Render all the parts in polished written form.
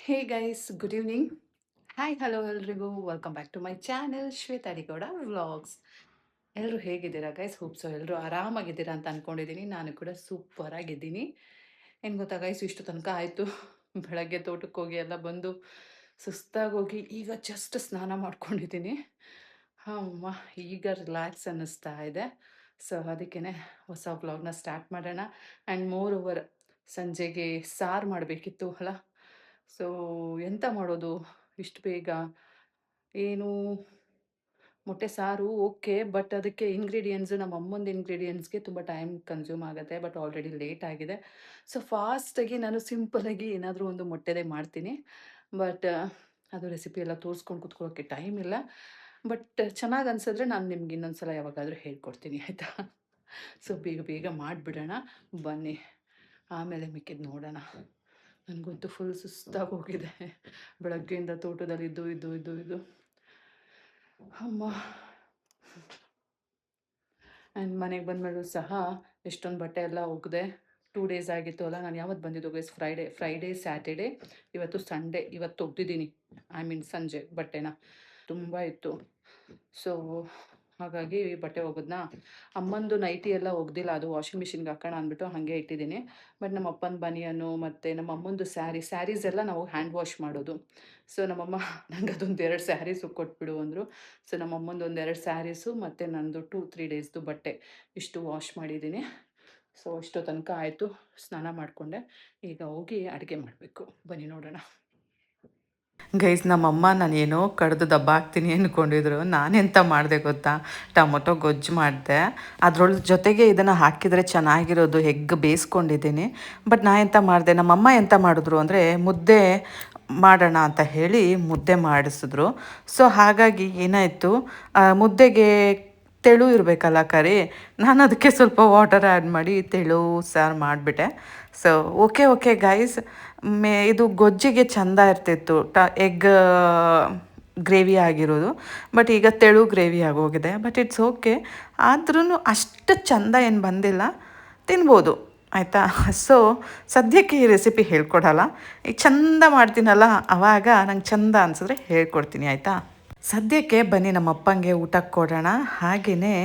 Hey guys, good evening. Hi, hello ಎಲ್ರಿಗೂ. Welcome back to my channel Shweta D Gowda vlogs. ಎಲ್ಲರೂ ಹೇಗಿದ್ದೀರಾ guys? Hope so ಎಲ್ಲರೂ ಆರಾಮಾಗಿದ್ದೀರಾ ಅಂತ ಅಂದ್ಕೊಂಡಿದ್ದೀನಿ. ನಾನು ಕೂಡ ಸೂಪರ್ ಆಗಿದ್ದೀನಿ. ಏನು ಗೊತ್ತಾ ಗೈಸ್, ಇಷ್ಟು ತನಕ ಆಯಿತು. ಬೆಳಗ್ಗೆ ತೋಟಕ್ಕೆ ಹೋಗಿ ಎಲ್ಲ ಬಂದು ಸುಸ್ತಾಗಿ ಹೋಗಿ ಈಗ ಜಸ್ಟ್ ಸ್ನಾನ ಮಾಡ್ಕೊಂಡಿದ್ದೀನಿ. ಅಮ್ಮ, ಈಗ ರಿಲ್ಯಾಕ್ಸ್ ಅನ್ನಿಸ್ತಾ ಇದೆ. ಸೊ ಅದಕ್ಕೇ ಹೊಸ ವ್ಲಾಗ್ನ ಸ್ಟಾರ್ಟ್ ಮಾಡೋಣ. ಆ್ಯಂಡ್ ಮೋರ್ ಓವರ್ ಸಂಜೆಗೆ ಸಾರು ಮಾಡಬೇಕಿತ್ತು ಅಲ್ಲ. ಸೊ ಎಂತ ಮಾಡೋದು ಇಷ್ಟು ಬೇಗ? ಏನು, ಮೊಟ್ಟೆ ಸಾರು ಓಕೆ, ಬಟ್ ಅದಕ್ಕೆ ಇಂಗ್ರೀಡಿಯೆಂಟ್ಸು ನಮ್ಮ ಅಮ್ಮಂದು ಇಂಗ್ರೀಡಿಯೆಂಟ್ಸ್ಗೆ ತುಂಬ ಟೈಮ್ ಕನ್ಸ್ಯೂಮ್ ಆಗುತ್ತೆ. ಬಟ್ ಆಲ್ರೆಡಿ ಲೇಟ್ ಆಗಿದೆ. ಸೊ ಫಾಸ್ಟಾಗಿ ನಾನು ಸಿಂಪಲಾಗಿ ಏನಾದರೂ ಒಂದು ಮೊಟ್ಟೆದೇ ಮಾಡ್ತೀನಿ. ಬಟ್ ಅದು ರೆಸಿಪಿ ಎಲ್ಲ ತೋರಿಸ್ಕೊಂಡು ಕುತ್ಕೊಳ್ಳೋಕ್ಕೆ ಟೈಮ್ ಇಲ್ಲ. ಬಟ್ ಚೆನ್ನಾಗಿ ಅನ್ಸಿದ್ರೆ ನಾನು ನಿಮ್ಗೆ ಇನ್ನೊಂದು ಸಲ ಯಾವಾಗಾದರೂ ಹೇಳ್ಕೊಡ್ತೀನಿ, ಆಯಿತಾ? ಸೊ ಬೇಗ ಬೇಗ ಮಾಡಿಬಿಡೋಣ ಬನ್ನಿ, ಆಮೇಲೆ ಮಿಕ್ಕಿದ್ದು ನೋಡೋಣ. ನನಗಂತೂ ಫುಲ್ ಸುಸ್ತಾಗಿ ಹೋಗಿದೆ ಬೆಳಗ್ಗೆಯಿಂದ ತೋಟದಲ್ಲಿ ಇದ್ದು ಅಮ್ಮ. ಆ್ಯಂಡ್ ಮನೆಗೆ ಬಂದಮೇಲೂ ಸಹ ಎಷ್ಟೊಂದು ಬಟ್ಟೆ ಎಲ್ಲ ಒಗೆದೆ. 2 ಡೇಸ್ ಆಗಿತ್ತು ಅಲ್ಲ, ನಾನು ಯಾವತ್ತು ಬಂದಿದ್ದು ಗೈಸ್? ಫ್ರೈಡೇ ಸ್ಯಾಟರ್ಡೇ, ಇವತ್ತು ಸಂಡೇ. ಇವತ್ತು ಒಗ್ದಿದ್ದೀನಿ, ಐ ಮೀನ್ ಸಂಜೆ ಬಟ್ಟೆನ. ತುಂಬ ಇತ್ತು. ಸೊ ಹಾಗಾಗಿ ಬಟ್ಟೆ ಒಗೆದ್ನ. ಅಮ್ಮಂದು ನೈಟಿ ಎಲ್ಲ ಒಗ್ದಿಲ್ಲ, ಅದು ವಾಷಿಂಗ್ ಮಿಷಿನ್ಗೆ ಹಾಕೋಣ ಅಂದ್ಬಿಟ್ಟು ಹಾಗೆ ಇಟ್ಟಿದ್ದೀನಿ. ಬಟ್ ನಮ್ಮ ಅಪ್ಪನ ಬನಿಯನು ಮತ್ತು ನಮ್ಮ ಅಮ್ಮಂದು ಸ್ಯಾರೀಸ್ ಎಲ್ಲ ನಾವು ಹ್ಯಾಂಡ್ ವಾಶ್ ಮಾಡೋದು. ಸೊ ನಮ್ಮಮ್ಮ ನಂಗೆ ಅದೊಂದು 2 ಸ್ಯಾರೀಸು ಕೊಟ್ಬಿಡು ಅಂದರು. ಸೊ ನಮ್ಮ ಅಮ್ಮಂದು 1-2 ಸ್ಯಾರೀಸು ಮತ್ತು ನಂದು 2-3 ಡೇಸ್ದು ಬಟ್ಟೆ ಇಷ್ಟು ವಾಶ್ ಮಾಡಿದ್ದೀನಿ. ಸೊ ಇಷ್ಟು ತನಕ ಆಯಿತು. ಸ್ನಾನ ಮಾಡಿಕೊಂಡೆ. ಈಗ ಹೋಗಿ ಅಡುಗೆ ಮಾಡಬೇಕು. ಬನ್ನಿ ನೋಡೋಣ. ಗೈಸ್, ನಮ್ಮಮ್ಮ ನಾನೇನೋ ಕಡ್ದು ದಬ್ಬ ಹಾಕ್ತೀನಿ ಅಂದ್ಕೊಂಡಿದ್ರು. ನಾನೆಂತ ಮಾಡಿದೆ ಗೊತ್ತಾ? ಟೊಮೊಟೊ ಗೊಜ್ಜು ಮಾಡಿದೆ. ಜೊತೆಗೆ ಇದನ್ನು ಹಾಕಿದರೆ ಚೆನ್ನಾಗಿರೋದು. ಎಗ್ ಬೇಯಿಸ್ಕೊಂಡಿದ್ದೀನಿ. ಬಟ್ ನಾ ಎಂತ ಮಾಡಿದೆ, ನಮ್ಮಮ್ಮ ಎಂತ ಮಾಡಿದ್ರು ಅಂದರೆ ಮುದ್ದೆ ಮಾಡೋಣ ಅಂತ ಹೇಳಿ ಮುದ್ದೆ ಮಾಡಿಸಿದ್ರು. ಸೊ ಹಾಗಾಗಿ ಏನಾಯಿತು, ಮುದ್ದೆಗೆ ತೆಳು ಇರಬೇಕಲ್ಲ ಕರಿ, ನಾನು ಅದಕ್ಕೆ ಸ್ವಲ್ಪ ವಾಟರ್ ಆ್ಯಡ್ ಮಾಡಿ ತೆಳು ಸಾರು ಮಾಡಿಬಿಟ್ಟೆ. ಸೊ ಓಕೆ ಗೈಸ್, ಇದು ಗೊಜ್ಜಿಗೆ ಚೆಂದ ಇರ್ತಿತ್ತು ಎಗ್ ಗ್ರೇವಿ ಆಗಿರೋದು. ಬಟ್ ಈಗ ತೆಳು ಗ್ರೇವಿ ಆಗೋಗಿದೆ. But it's okay. ಆದ್ರೂ ಅಷ್ಟು ಚೆಂದ ಏನು ಬಂದಿಲ್ಲ, ತಿನ್ಬೋದು ಆಯಿತಾ? ಸೊ ಸದ್ಯಕ್ಕೆ ಈ ರೆಸಿಪಿ ಹೇಳ್ಕೊಡಲ್ಲ. ಈಗ ಚೆಂದ ಮಾಡ್ತೀನಲ್ಲ, ಆವಾಗ ನಂಗೆ ಚೆಂದ ಅನಿಸಿದ್ರೆ ಹೇಳ್ಕೊಡ್ತೀನಿ, ಆಯಿತಾ? ಸದ್ಯಕ್ಕೆ ಬನ್ನಿ ನಮ್ಮ ಅಪ್ಪಂಗೆ ಊಟಕ್ಕೆ ಕೊಡೋಣ. ಹಾಗೆಯೇ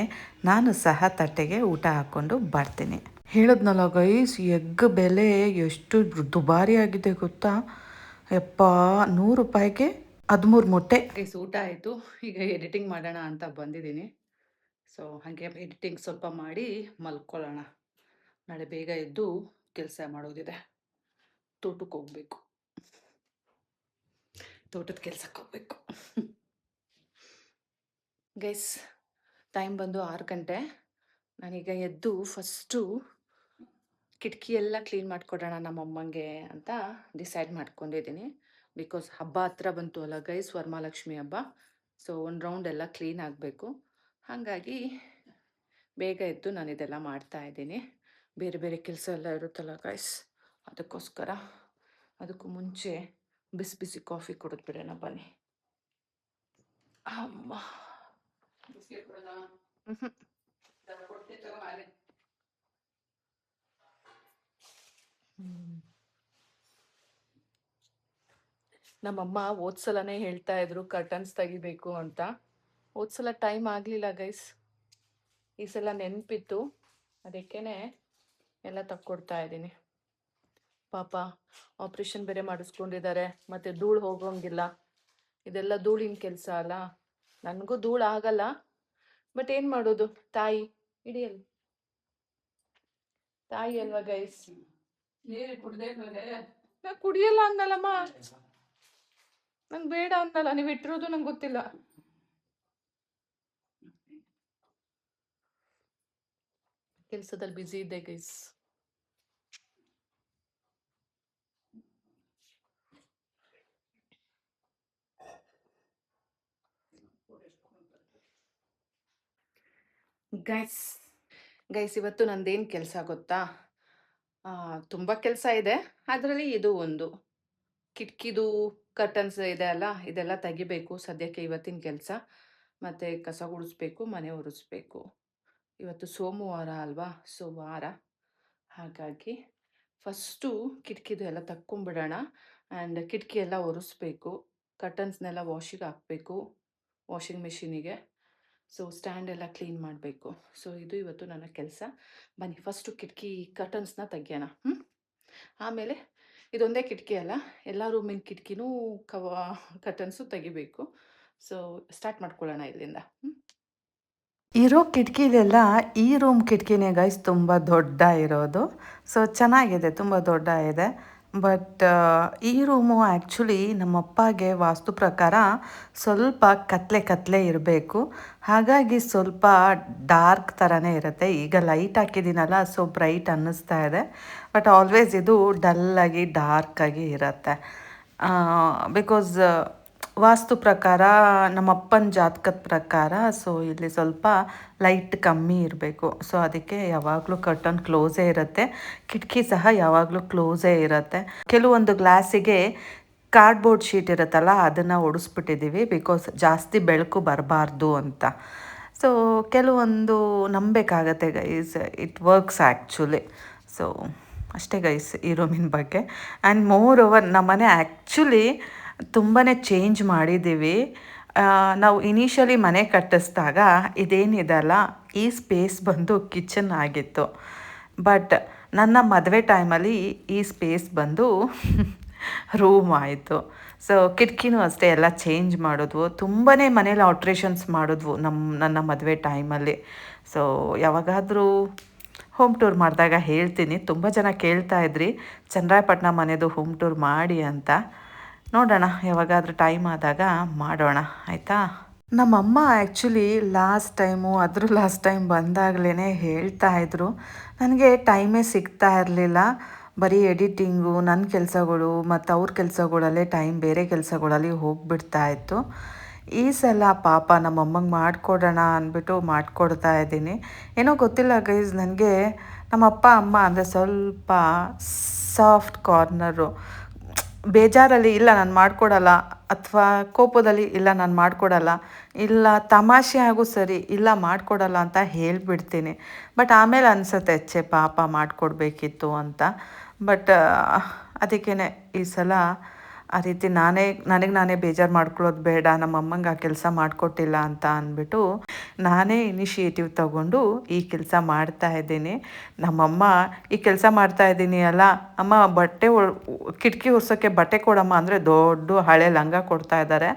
ನಾನು ಸಹ ತಟ್ಟೆಗೆ ಊಟ ಹಾಕ್ಕೊಂಡು ಬರ್ತೀನಿ. ಹೇಳಿದ್ನಲ್ಲ ಗೈಸ್, ಎಗ್ ಬೆಲೆ ಎಷ್ಟು ದುಬಾರಿ ಆಗಿದೆ ಗೊತ್ತಾ? ಯಪ್ಪ, 100 ರೂಪಾಯಿಗೆ 13 ಮೊಟ್ಟೆ. ಗೈಸ್, ಊಟ ಆಯಿತು. ಈಗ ಎಡಿಟಿಂಗ್ ಮಾಡೋಣ ಅಂತ ಬಂದಿದ್ದೀನಿ. ಸೊ ಹಾಗೆ ಎಡಿಟಿಂಗ್ ಸ್ವಲ್ಪ ಮಾಡಿ ಮಲ್ಕೊಳ್ಳೋಣ. ನಾಳೆ ಬೇಗ ಎದ್ದು ಕೆಲಸ ಮಾಡೋದಿದೆ. ತೋಟಕ್ಕೆ ಹೋಗ್ಬೇಕು, ತೋಟದ ಕೆಲಸಕ್ಕೆ ಹೋಗ್ಬೇಕು. ಗೈಸ್, ಟೈಮ್ ಬಂದು 6 ಗಂಟೆ. ನಾನೀಗ ಎದ್ದು ಫಸ್ಟು ಕಿಟಕಿ ಎಲ್ಲ ಕ್ಲೀನ್ ಮಾಡಿಕೊಡೋಣ ನಮ್ಮಮ್ಮಂಗೆ ಅಂತ ಡಿಸೈಡ್ ಮಾಡ್ಕೊಂಡಿದ್ದೀನಿ. ಬಿಕಾಸ್ ಹಬ್ಬ ಹತ್ರ ಬಂತು ಅಲ್ಲ ಗೈಸ್, ವರಮಹಾಲಕ್ಷ್ಮಿ ಹಬ್ಬ. ಸೊ ಒಂದು ರೌಂಡ್ ಎಲ್ಲ ಕ್ಲೀನ್ ಆಗಬೇಕು. ಹಾಗಾಗಿ ಬೇಗ ಎದ್ದು ನಾನು ಇದೆಲ್ಲ ಮಾಡ್ತಾ ಇದ್ದೀನಿ. ಬೇರೆ ಬೇರೆ ಕೆಲಸ ಎಲ್ಲ ಇರುತ್ತಲ್ಲ ಗೈಸ್, ಅದಕ್ಕೋಸ್ಕರ. ಅದಕ್ಕೂ ಮುಂಚೆ ಬಿಸಿ ಬಿಸಿ ಕಾಫಿ ಕುಡಿದು ಬಿಡೋಣ ಬನ್ನಿ. ಅಮ್ಮ, ನಮ್ಮಮ್ಮ ಓದ್ಸಲನೇ ಹೇಳ್ತಾ ಇದ್ರು ಕರ್ಟನ್ಸ್ ತೆಗಿಬೇಕು ಅಂತ. ಓದ್ಸಲ ಟೈಮ್ ಆಗಲಿಲ್ಲ ಗೈಸ್, ಈ ಸಲ ನೆನಪಿತ್ತು. ಅದಕ್ಕೇನೆ ಎಲ್ಲ ತಕ್ಕೊಡ್ತಾ ಇದ್ದೀನಿ. ಪಾಪ ಆಪ್ರೇಷನ್ ಬೇರೆ ಮಾಡಿಸ್ಕೊಂಡಿದ್ದಾರೆ, ಮತ್ತು ಧೂಳು ಹೋಗೋಂಗಿಲ್ಲ. ಇದೆಲ್ಲ ಧೂಳಿನ ಕೆಲಸ ಅಲ್ಲ. ನನಗೂ ಧೂಳು ಆಗಲ್ಲ, ಬಟ್ ಏನು ಮಾಡೋದು, ತಾಯಿ ಹಿಡಿಯಲ್ಲ, ತಾಯಿ ಅಲ್ವಾ ಗೈಸ್. ನಾ ಕುಡಿಯಲ್ಲ ಅನ್ನಲ್ಲಮ್ಮ, ನಂಗೆ ಬೇಡ ಅನ್ನಲ್ಲ. ನೀವು ಇಟ್ಟಿರೋದು ನಂಗೆ ಗೊತ್ತಿಲ್ಲ. ಕೆಲಸದಲ್ಲಿ ಬ್ಯುಸಿ ಇದ್ದೆ ಗೈಸ್. ಗೈಸ್ ಗೈಸ್ ಇವತ್ತು ನಂದೇನು ಕೆಲಸ ಗೊತ್ತಾ? ತುಂಬ ಕೆಲಸ ಇದೆ. ಅದರಲ್ಲಿ ಇದು ಒಂದು ಕಿಟಕಿದು ಕರ್ಟನ್ಸ್ ಇದೆ ಅಲ್ಲ, ಇದೆಲ್ಲ ತೆಗಿಬೇಕು ಸದ್ಯಕ್ಕೆ ಇವತ್ತಿನ ಕೆಲಸ. ಮತ್ತು ಕಸ ಗುಡಿಸ್ಬೇಕು, ಮನೆ ಒರೆಸ್ಬೇಕು. ಇವತ್ತು ಸೋಮವಾರ ಅಲ್ವಾ, ವಾರ. ಹಾಗಾಗಿ ಫಸ್ಟು ಕಿಟಕಿದು ಎಲ್ಲ ತಕ್ಕೊಂಬಿಡೋಣ. ಆ್ಯಂಡ್ ಕಿಟಕಿ ಎಲ್ಲ ಒರೆಸ್ಬೇಕು, ಕರ್ಟನ್ಸ್ನೆಲ್ಲ ವಾಷಿಗೆ ಹಾಕಬೇಕು ವಾಷಿಂಗ್ ಮಿಷಿನಿಗೆ. ಸೊ ಸ್ಟ್ಯಾಂಡ್ ಎಲ್ಲ ಕ್ಲೀನ್ ಮಾಡಬೇಕು. ಸೊ ಇದು ಇವತ್ತು ನನ್ನ ಕೆಲಸ. ಬನ್ನಿ ಫಸ್ಟು ಕಿಟಕಿ ಕರ್ಟನ್ಸ್ನ ತೆಗಿಯೋಣ. ಆಮೇಲೆ ಇದೊಂದೇ ಕಿಟಕಿ ಅಲ್ಲ, ಎಲ್ಲ ರೂಮಿನ ಕಿಟಕಿನೂ ಕರ್ಟನ್ಸು ತೆಗಿಬೇಕು. ಸೊ ಸ್ಟಾರ್ಟ್ ಮಾಡ್ಕೊಳ್ಳೋಣ ಇಲ್ಲಿಂದ. ಇರೋ ಕಿಟಕಿಲೆಲ್ಲ ಈ ರೂಮ್ ಕಿಟಕಿನೇ ಗೈಸ್ ತುಂಬ ದೊಡ್ಡ ಇರೋದು. ಸೊ ಚೆನ್ನಾಗಿದೆ, ತುಂಬ ದೊಡ್ಡ ಇದೆ. ಬಟ್ ಈ ರೂಮು ಆ್ಯಕ್ಚುಲಿ ನಮ್ಮಪ್ಪಗೆ ವಾಸ್ತು ಪ್ರಕಾರ ಸ್ವಲ್ಪ ಕತ್ಲೆ ಇರಬೇಕು. ಹಾಗಾಗಿ ಸ್ವಲ್ಪ ಡಾರ್ಕ್ ಥರನೇ ಇರುತ್ತೆ. ಈಗ ಲೈಟ್ ಹಾಕಿದ್ದೀನಲ್ಲ, ಸೊ ಬ್ರೈಟ್ ಅನ್ನಿಸ್ತಾ ಇದೆ. ಬಟ್ ಆಲ್ವೇಸ್ ಇದು ಡಲ್ಲಾಗಿ ಡಾರ್ಕಾಗಿ ಇರುತ್ತೆ. ಬಿಕಾಸ್ ವಾಸ್ತು ಪ್ರಕಾರ, ನಮ್ಮಪ್ಪನ ಜಾತಕದ ಪ್ರಕಾರ, ಸೊ ಇಲ್ಲಿ ಸ್ವಲ್ಪ ಲೈಟ್ ಕಮ್ಮಿ ಇರಬೇಕು. ಸೊ ಅದಕ್ಕೆ ಯಾವಾಗಲೂ ಕರ್ಟನ್ ಕ್ಲೋಸೇ ಇರುತ್ತೆ, ಕಿಟಕಿ ಸಹ ಯಾವಾಗಲೂ ಕ್ಲೋಸೇ ಇರುತ್ತೆ. ಕೆಲವೊಂದು ಗ್ಲಾಸಿಗೆ ಕಾರ್ಡ್ಬೋರ್ಡ್ ಶೀಟ್ ಇರುತ್ತಲ್ಲ, ಅದನ್ನು ಒಡಿಸ್ಬಿಟ್ಟಿದ್ದೀವಿ ಬಿಕಾಸ್ ಜಾಸ್ತಿ ಬೆಳಕು ಬರಬಾರ್ದು ಅಂತ. ಸೊ ಕೆಲವೊಂದು ನಂಬಬೇಕಾಗತ್ತೆ guys, it works actually. So ಅಷ್ಟೇ ಗೈಸ್ ಈ ರೂಮಿನ ಬಗ್ಗೆ. ಆ್ಯಂಡ್ ಮೋರ್ ಓವರ್ ನಮ್ಮನೆ ಆ್ಯಕ್ಚುಲಿ ತುಂಬಾ ಚೇಂಜ್ ಮಾಡಿದ್ದೀವಿ. ನಾವು ಇನಿಷಿಯಲಿ ಮನೆ ಕಟ್ಟಿಸಿದಾಗ ಇದೇನಿದೆಲ್ಲ ಈ ಸ್ಪೇಸ್ ಬಂದು ಕಿಚನ್ ಆಗಿತ್ತು. ಬಟ್ ನನ್ನ ಮದುವೆ ಟೈಮಲ್ಲಿ ಈ ಸ್ಪೇಸ್ ಬಂದು ರೂಮ್ ಆಯಿತು. ಸೊ ಕಿಟಕಿನೂ ಅಷ್ಟೇ ಎಲ್ಲ ಚೇಂಜ್ ಮಾಡಿದ್ವು. ತುಂಬಾ ಮನೇಲಿ ಆಲ್ಟ್ರೇಷನ್ಸ್ ಮಾಡಿದ್ವು ನನ್ನ ಮದುವೆ ಟೈಮಲ್ಲಿ. ಸೊ ಯಾವಾಗಾದರೂ ಹೋಮ್ ಟೂರ್ ಮಾಡಿದಾಗ ಹೇಳ್ತೀನಿ. ತುಂಬ ಜನ ಕೇಳ್ತಾಯಿದ್ರಿ ಚನ್ನರಾಯಪಟ್ಟಣ ಮನೆದು ಹೋಮ್ ಟೂರ್ ಮಾಡಿ ಅಂತ. ನೋಡೋಣ, ಯಾವಾಗಾದರೂ ಟೈಮ್ ಆದಾಗ ಮಾಡೋಣ, ಆಯಿತಾ. ನಮ್ಮಮ್ಮ ಆ್ಯಕ್ಚುಲಿ ಲಾಸ್ಟ್ ಟೈಮ್ ಬಂದಾಗಲೇ ಹೇಳ್ತಾಯಿದ್ರು, ನನಗೆ ಟೈಮೇ ಸಿಗ್ತಾ ಇರಲಿಲ್ಲ. ಬರೀ ಎಡಿಟಿಂಗು, ನನ್ನ ಕೆಲಸಗಳು ಮತ್ತು ಅವ್ರ ಕೆಲಸಗಳಲ್ಲೇ ಟೈಮ್ ಬೇರೆ ಕೆಲಸಗಳಲ್ಲಿ ಹೋಗಿಬಿಡ್ತಾಯಿತ್ತು. ಈ ಸಲ ಪಾಪ ನಮ್ಮಮ್ಮಂಗೆ ಮಾಡಿಕೊಡೋಣ ಅಂದ್ಬಿಟ್ಟು ಮಾಡಿಕೊಡ್ತಾ ಇದ್ದೀನಿ. ಏನೋ ಗೊತ್ತಿಲ್ಲ ಗೈಸ್, ನನಗೆ ನಮ್ಮಪ್ಪ ಅಮ್ಮ ಅಂದರೆ ಸ್ವಲ್ಪ ಸಾಫ್ಟ್ ಕಾರ್ನರು. ಬೇಜಾರಲ್ಲಿ ಇಲ್ಲ ನಾನು ಮಾಡಿಕೊಡಲ್ಲ, ಅಥವಾ ಕೋಪದಲ್ಲಿ ಇಲ್ಲ ನಾನು ಮಾಡಿಕೊಡಲ್ಲ, ಇಲ್ಲ ತಮಾಷೆ ಆಗು ಸರಿ ಇಲ್ಲ ಮಾಡಿಕೊಡಲ್ಲ ಅಂತ ಹೇಳಿಬಿಡ್ತೀನಿ. ಬಟ್ ಆಮೇಲೆ ಅನಿಸುತ್ತೆ ಛೇ ಪಾಪ ಮಾಡಿಕೊಡ್ಬೇಕಿತ್ತು ಅಂತ. ಬಟ್ ಅದಕ್ಕೇ ಈ ಸಲ ಆ ರೀತಿ ನನಗೆ ಬೇಜಾರು ಮಾಡ್ಕೊಳ್ಳೋದು ಬೇಡ, ನಮ್ಮಮ್ಮಂಗೆ ಆ ಕೆಲಸ ಮಾಡಿಕೊಟ್ಟಿಲ್ಲ ಅಂತ ಅಂದ್ಬಿಟ್ಟು ನಾನೇ ಇನಿಷಿಯೇಟಿವ್ ತಗೊಂಡು ಈ ಕೆಲಸ ಮಾಡ್ತಾಯಿದ್ದೀನಿ. ನಮ್ಮಮ್ಮ ಈ ಕೆಲಸ ಮಾಡ್ತಾಯಿದ್ದೀನಿ ಅಲ್ಲ ಅಮ್ಮ, ಕಿಟಕಿ ಒರೆಸೋಕ್ಕೆ ಬಟ್ಟೆ ಕೊಡಮ್ಮ ಅಂದರೆ ದೊಡ್ಡ ಹಳೆ ಲಂಗ ಕೊಡ್ತಾ ಇದ್ದಾರೆ.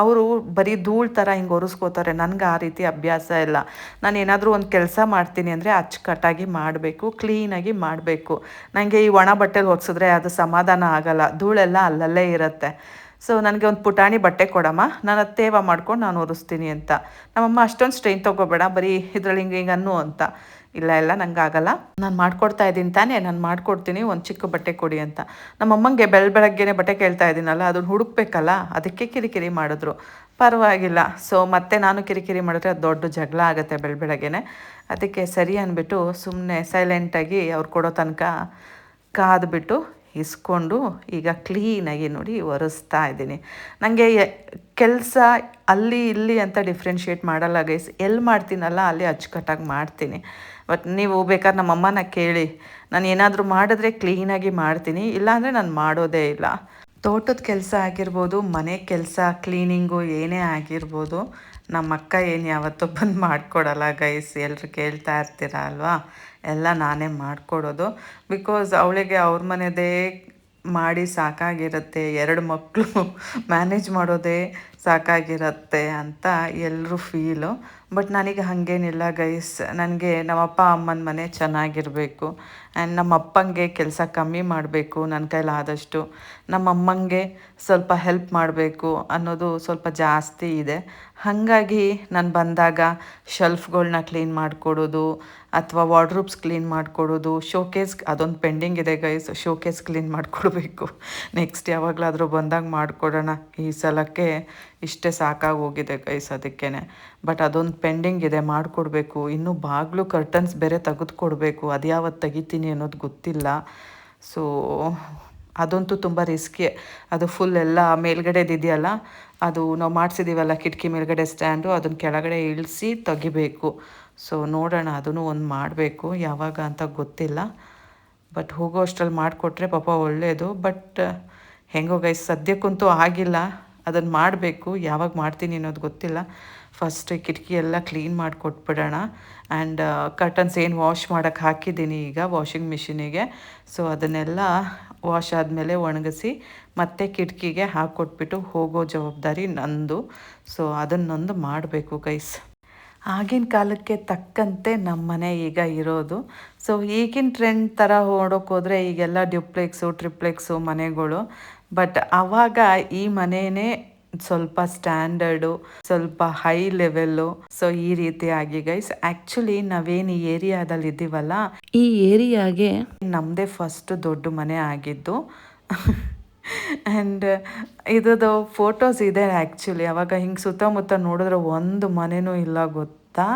ಅವರು ಬರೀ ಧೂಳು ಥರ ಹಿಂಗೆ ಒರೆಸ್ಕೋತಾರೆ. ನನಗೆ ಆ ರೀತಿ ಅಭ್ಯಾಸ ಇಲ್ಲ. ನಾನು ಏನಾದರೂ ಒಂದು ಕೆಲಸ ಮಾಡ್ತೀನಿ ಅಂದರೆ ಅಚ್ಚುಕಟ್ಟಾಗಿ ಮಾಡಬೇಕು, ಕ್ಲೀನಾಗಿ ಮಾಡಬೇಕು. ನನಗೆ ಈ ಒಣ ಬಟ್ಟೆಲಿ ಒರೆಸಿದ್ರೆ ಅದು ಸಮಾಧಾನ ಆಗಲ್ಲ, ಧೂಳೆಲ್ಲ ಅಲ್ಲಲ್ಲೇ ಇರುತ್ತೆ. ಸೊ ನನಗೆ ಒಂದು ಪುಟಾಣಿ ಬಟ್ಟೆ ಕೊಡಮ್ಮ, ನಾನು ಅದು ತೇವ ಮಾಡ್ಕೊಂಡು ನಾನು ಒರೆಸ್ತೀನಿ ಅಂತ. ನಮ್ಮಮ್ಮ ಅಷ್ಟೊಂದು ಸ್ಟ್ರೈನ್ ತೊಗೋಬೇಡ, ಬರೀ ಇದ್ರಲ್ಲಿ ಹಿಂಗೆ ಅನ್ನು ಅಂತ. ಇಲ್ಲ ನಂಗೆ ಆಗಲ್ಲ, ನಾನು ಮಾಡ್ಕೊಡ್ತಾ ಇದ್ದೀನಿ ತಾನೇ, ನಾನು ಮಾಡ್ಕೊಡ್ತೀನಿ, ಒಂದು ಚಿಕ್ಕ ಬಟ್ಟೆ ಕೊಡಿ ಅಂತ. ನಮ್ಮಮ್ಮಂಗೆ ಬೆಳಗ್ಗೆನೇ ಬಟ್ಟೆ ಕೇಳ್ತಾ ಇದ್ದೀನಲ್ಲ, ಅದನ್ನು ಹುಡುಕ್ಬೇಕಲ್ಲ, ಅದಕ್ಕೆ ಕಿರಿಕಿರಿ ಮಾಡಿದ್ರು. ಪರವಾಗಿಲ್ಲ. ಸೊ ಮತ್ತೆ ನಾನು ಕಿರಿಕಿರಿ ಮಾಡಿದ್ರೆ ಅದು ದೊಡ್ಡ ಜಗಳ ಆಗುತ್ತೆ ಬೆಳಗ್ಗೆನೆ. ಅದಕ್ಕೆ ಸರಿ ಅಂದ್ಬಿಟ್ಟು ಸುಮ್ಮನೆ ಸೈಲೆಂಟಾಗಿ ಅವ್ರು ಕೊಡೋ ತನಕ ಕಾದ್ಬಿಟ್ಟು ಇಸ್ಕೊಂಡು ಈಗ ಕ್ಲೀನಾಗಿ ನೋಡಿ ಒರೆಸ್ತಾ ಇದ್ದೀನಿ. ನನಗೆ ಕೆಲಸ ಅಲ್ಲಿ ಇಲ್ಲಿ ಅಂತ ಡಿಫ್ರೆನ್ಷಿಯೇಟ್ ಮಾಡಲ್ಲ ಗೈಸ್, ಎಲ್ಲಿ ಮಾಡ್ತೀನಲ್ಲ ಅಲ್ಲಿ ಅಚ್ಚುಕಟ್ಟಾಗಿ ಮಾಡ್ತೀನಿ. ಬಟ್ ನೀವು ಬೇಕಾದ್ರೆ ನಮ್ಮಮ್ಮನ ಕೇಳಿ, ನಾನು ಏನಾದರೂ ಮಾಡಿದ್ರೆ ಕ್ಲೀನಾಗಿ ಮಾಡ್ತೀನಿ, ಇಲ್ಲಾಂದರೆ ನಾನು ಮಾಡೋದೇ ಇಲ್ಲ. ತೋಟದ ಕೆಲಸ ಆಗಿರ್ಬೋದು, ಮನೆ ಕೆಲಸ ಕ್ಲೀನಿಂಗು ಏನೇ ಆಗಿರ್ಬೋದು, ನಮ್ಮ ಅಕ್ಕ ಏನು ಯಾವತ್ತೂ ಬಂದು ಮಾಡಿಕೊಡಲ್ಲ ಗೈಸ್. ಎಲ್ಲರೂ ಕೇಳ್ತಾ ಇರ್ತೀರ ಅಲ್ವಾ, ಎಲ್ಲ ನಾನೇ ಮಾಡಿಕೊಡೋದು. ಬಿಕಾಸ್ ಅವಳಿಗೆ ಅವ್ರ ಮನೆಯದೇ ಮಾಡಿ ಸಾಕಾಗಿರುತ್ತೆ, 2 ಮಕ್ಕಳು ಮ್ಯಾನೇಜ್ ಮಾಡೋದೇ ಸಾಕಾಗಿರುತ್ತೆ ಅಂತ ಎಲ್ಲರೂ ಫೀಲು. ಬಟ್ ನನಗೆ ಹಾಗೇನಿಲ್ಲ ಗೈಸ್, ನನಗೆ ನಮ್ಮಪ್ಪ ಅಮ್ಮನ ಮನೆ ಚೆನ್ನಾಗಿರಬೇಕು. ಆ್ಯಂಡ್ ನಮ್ಮ ಅಪ್ಪಂಗೆ ಕೆಲಸ ಕಮ್ಮಿ ಮಾಡಬೇಕು ನನ್ನ ಕೈಲಾದಷ್ಟು, ನಮ್ಮಮ್ಮಂಗೆ ಸ್ವಲ್ಪ ಹೆಲ್ಪ್ ಮಾಡಬೇಕು ಅನ್ನೋದು ಸ್ವಲ್ಪ ಜಾಸ್ತಿ ಇದೆ. ಹಾಗಾಗಿ ನಾನು ಬಂದಾಗ ಶೆಲ್ಫ್ಗಳನ್ನ ಕ್ಲೀನ್ ಮಾಡಿಕೊಡೋದು, ಅಥವಾ ವಾರ್ಡ್ರೂಬ್ಸ್ ಕ್ಲೀನ್ ಮಾಡಿಕೊಡೋದು, ಶೋಕೇಸ್ ಅದೊಂದು ಪೆಂಡಿಂಗ್ ಇದೆ ಗೈಸ್, ಶೋಕೇಸ್ ಕ್ಲೀನ್ ಮಾಡಿಕೊಡ್ಬೇಕು. ನೆಕ್ಸ್ಟ್ ಯಾವಾಗಲಾದರೂ ಬಂದಾಗ ಮಾಡಿಕೊಡೋಣ, ಈ ಸಲಕ್ಕೆ ಇಷ್ಟೇ ಸಾಕಾಗಿ ಹೋಗಿದೆ ಗೈಸ್, ಅದಕ್ಕೇ. ಬಟ್ ಅದೊಂದು ಪೆಂಡಿಂಗ್ ಇದೆ, ಮಾಡಿಕೊಡ್ಬೇಕು. ಇನ್ನೂ ಬಾಗಿಲು ಕರ್ಟನ್ಸ್ ಬೇರೆ ತೆಗೆದುಕೊಡ್ಬೇಕು, ಅದು ಯಾವತ್ತು ತೆಗಿತೀನಿ ಅನ್ನೋದು ಗೊತ್ತಿಲ್ಲ. ಸೊ ಅದಂತೂ ತುಂಬ ರಿಸ್ಕಿ. ಅದು ಫುಲ್ ಎಲ್ಲ ಮೇಲ್ಗಡೆದಿದೆಯಲ್ಲ, ಅದು ನಾವು ಮಾಡಿಸಿದ್ದೀವಲ್ಲ ಕಿಟಕಿ ಮೇಲ್ಗಡೆ ಸ್ಟ್ಯಾಂಡು, ಅದನ್ನು ಕೆಳಗಡೆ ಇಳಿಸಿ ತೆಗಿಬೇಕು. ಸೊ ನೋಡೋಣ, ಅದನ್ನು ಒಂದು ಮಾಡಬೇಕು, ಯಾವಾಗ ಅಂತ ಗೊತ್ತಿಲ್ಲ. ಬಟ್ ಹೋಗೋ ಅಷ್ಟ್ರಲ್ಲಿ ಮಾಡಿಕೊಟ್ರೆ ಪಾಪ ಒಳ್ಳೆಯದು. ಬಟ್ ಹೆಂಗೋ ಗೈಸ್ ಸದ್ಯಕ್ಕಂತೂ ಆಗಿಲ್ಲ, ಅದನ್ನು ಮಾಡಬೇಕು. ಯಾವಾಗ ಮಾಡ್ತೀನಿ ಅನ್ನೋದು ಗೊತ್ತಿಲ್ಲ. ಫಸ್ಟ್ ಕಿಟಕಿ ಎಲ್ಲ ಕ್ಲೀನ್ ಮಾಡಿ ಕೊಟ್ಬಿಡೋಣ. ಆ್ಯಂಡ್ ಕರ್ಟನ್ಸ್ ಏನು ವಾಶ್ ಮಾಡೋಕ್ಕೆ ಹಾಕಿದ್ದೀನಿ ಈಗ ವಾಷಿಂಗ್ ಮಿಷಿನಿಗೆ. ಸೊ ಅದನ್ನೆಲ್ಲ ವಾಶ್ ಆದಮೇಲೆ ಒಣಗಿಸಿ ಮತ್ತೆ ಕಿಟಕಿಗೆ ಹಾಕ್ಕೊಟ್ಬಿಟ್ಟು ಹೋಗೋ ಜವಾಬ್ದಾರಿ ನಂದು. ಸೊ ಅದನ್ನೊಂದು ಮಾಡಬೇಕು ಗೈಸ್. ಆಗಿನ ಕಾಲಕ್ಕೆ ತಕ್ಕಂತೆ ನಮ್ಮ ಮನೆ ಈಗ ಇರೋದು. ಸೊ ಈಗಿನ ಟ್ರೆಂಡ್ ಥರ ನೋಡೋಕ್ಕೋದ್ರೆ ಈಗೆಲ್ಲ ಡ್ಯುಪ್ಲೆಕ್ಸು ಟ್ರಿಪ್ಲೆಕ್ಸು ಮನೆಗಳು. ಬಟ್ ಆವಾಗ ಈ ಮನೆಯೇ ಸ್ವಲ್ಪ ಸ್ಟ್ಯಾಂಡರ್ಡು, ಸ್ವಲ್ಪ ಹೈ ಲೆವೆಲ್ಲು. ಸೊ ಈ ರೀತಿಯಾಗಿ ಗೈಸ್, ಆ್ಯಕ್ಚುಲಿ ನಾವೇನು ಈ ಏರಿಯಾದಲ್ಲಿ ಇದ್ದೀವಲ್ಲ, ಈ ಏರಿಯಾಗೆ ನಮ್ಮದೇ ಫಸ್ಟ್ ದೊಡ್ಡ ಮನೆ ಆಗಿದ್ದು. ಆ್ಯಂಡ್ ಇದ್ರದ್ದು ಫೋಟೋಸ್ ಇದೆ ಆ್ಯಕ್ಚುಲಿ. ಅವಾಗ ಹಿಂಗೆ ಸುತ್ತಮುತ್ತ ನೋಡಿದ್ರೆ ಒಂದು ಮನೆಯೂ ಇಲ್ಲ ಗೊತ್ತಾ,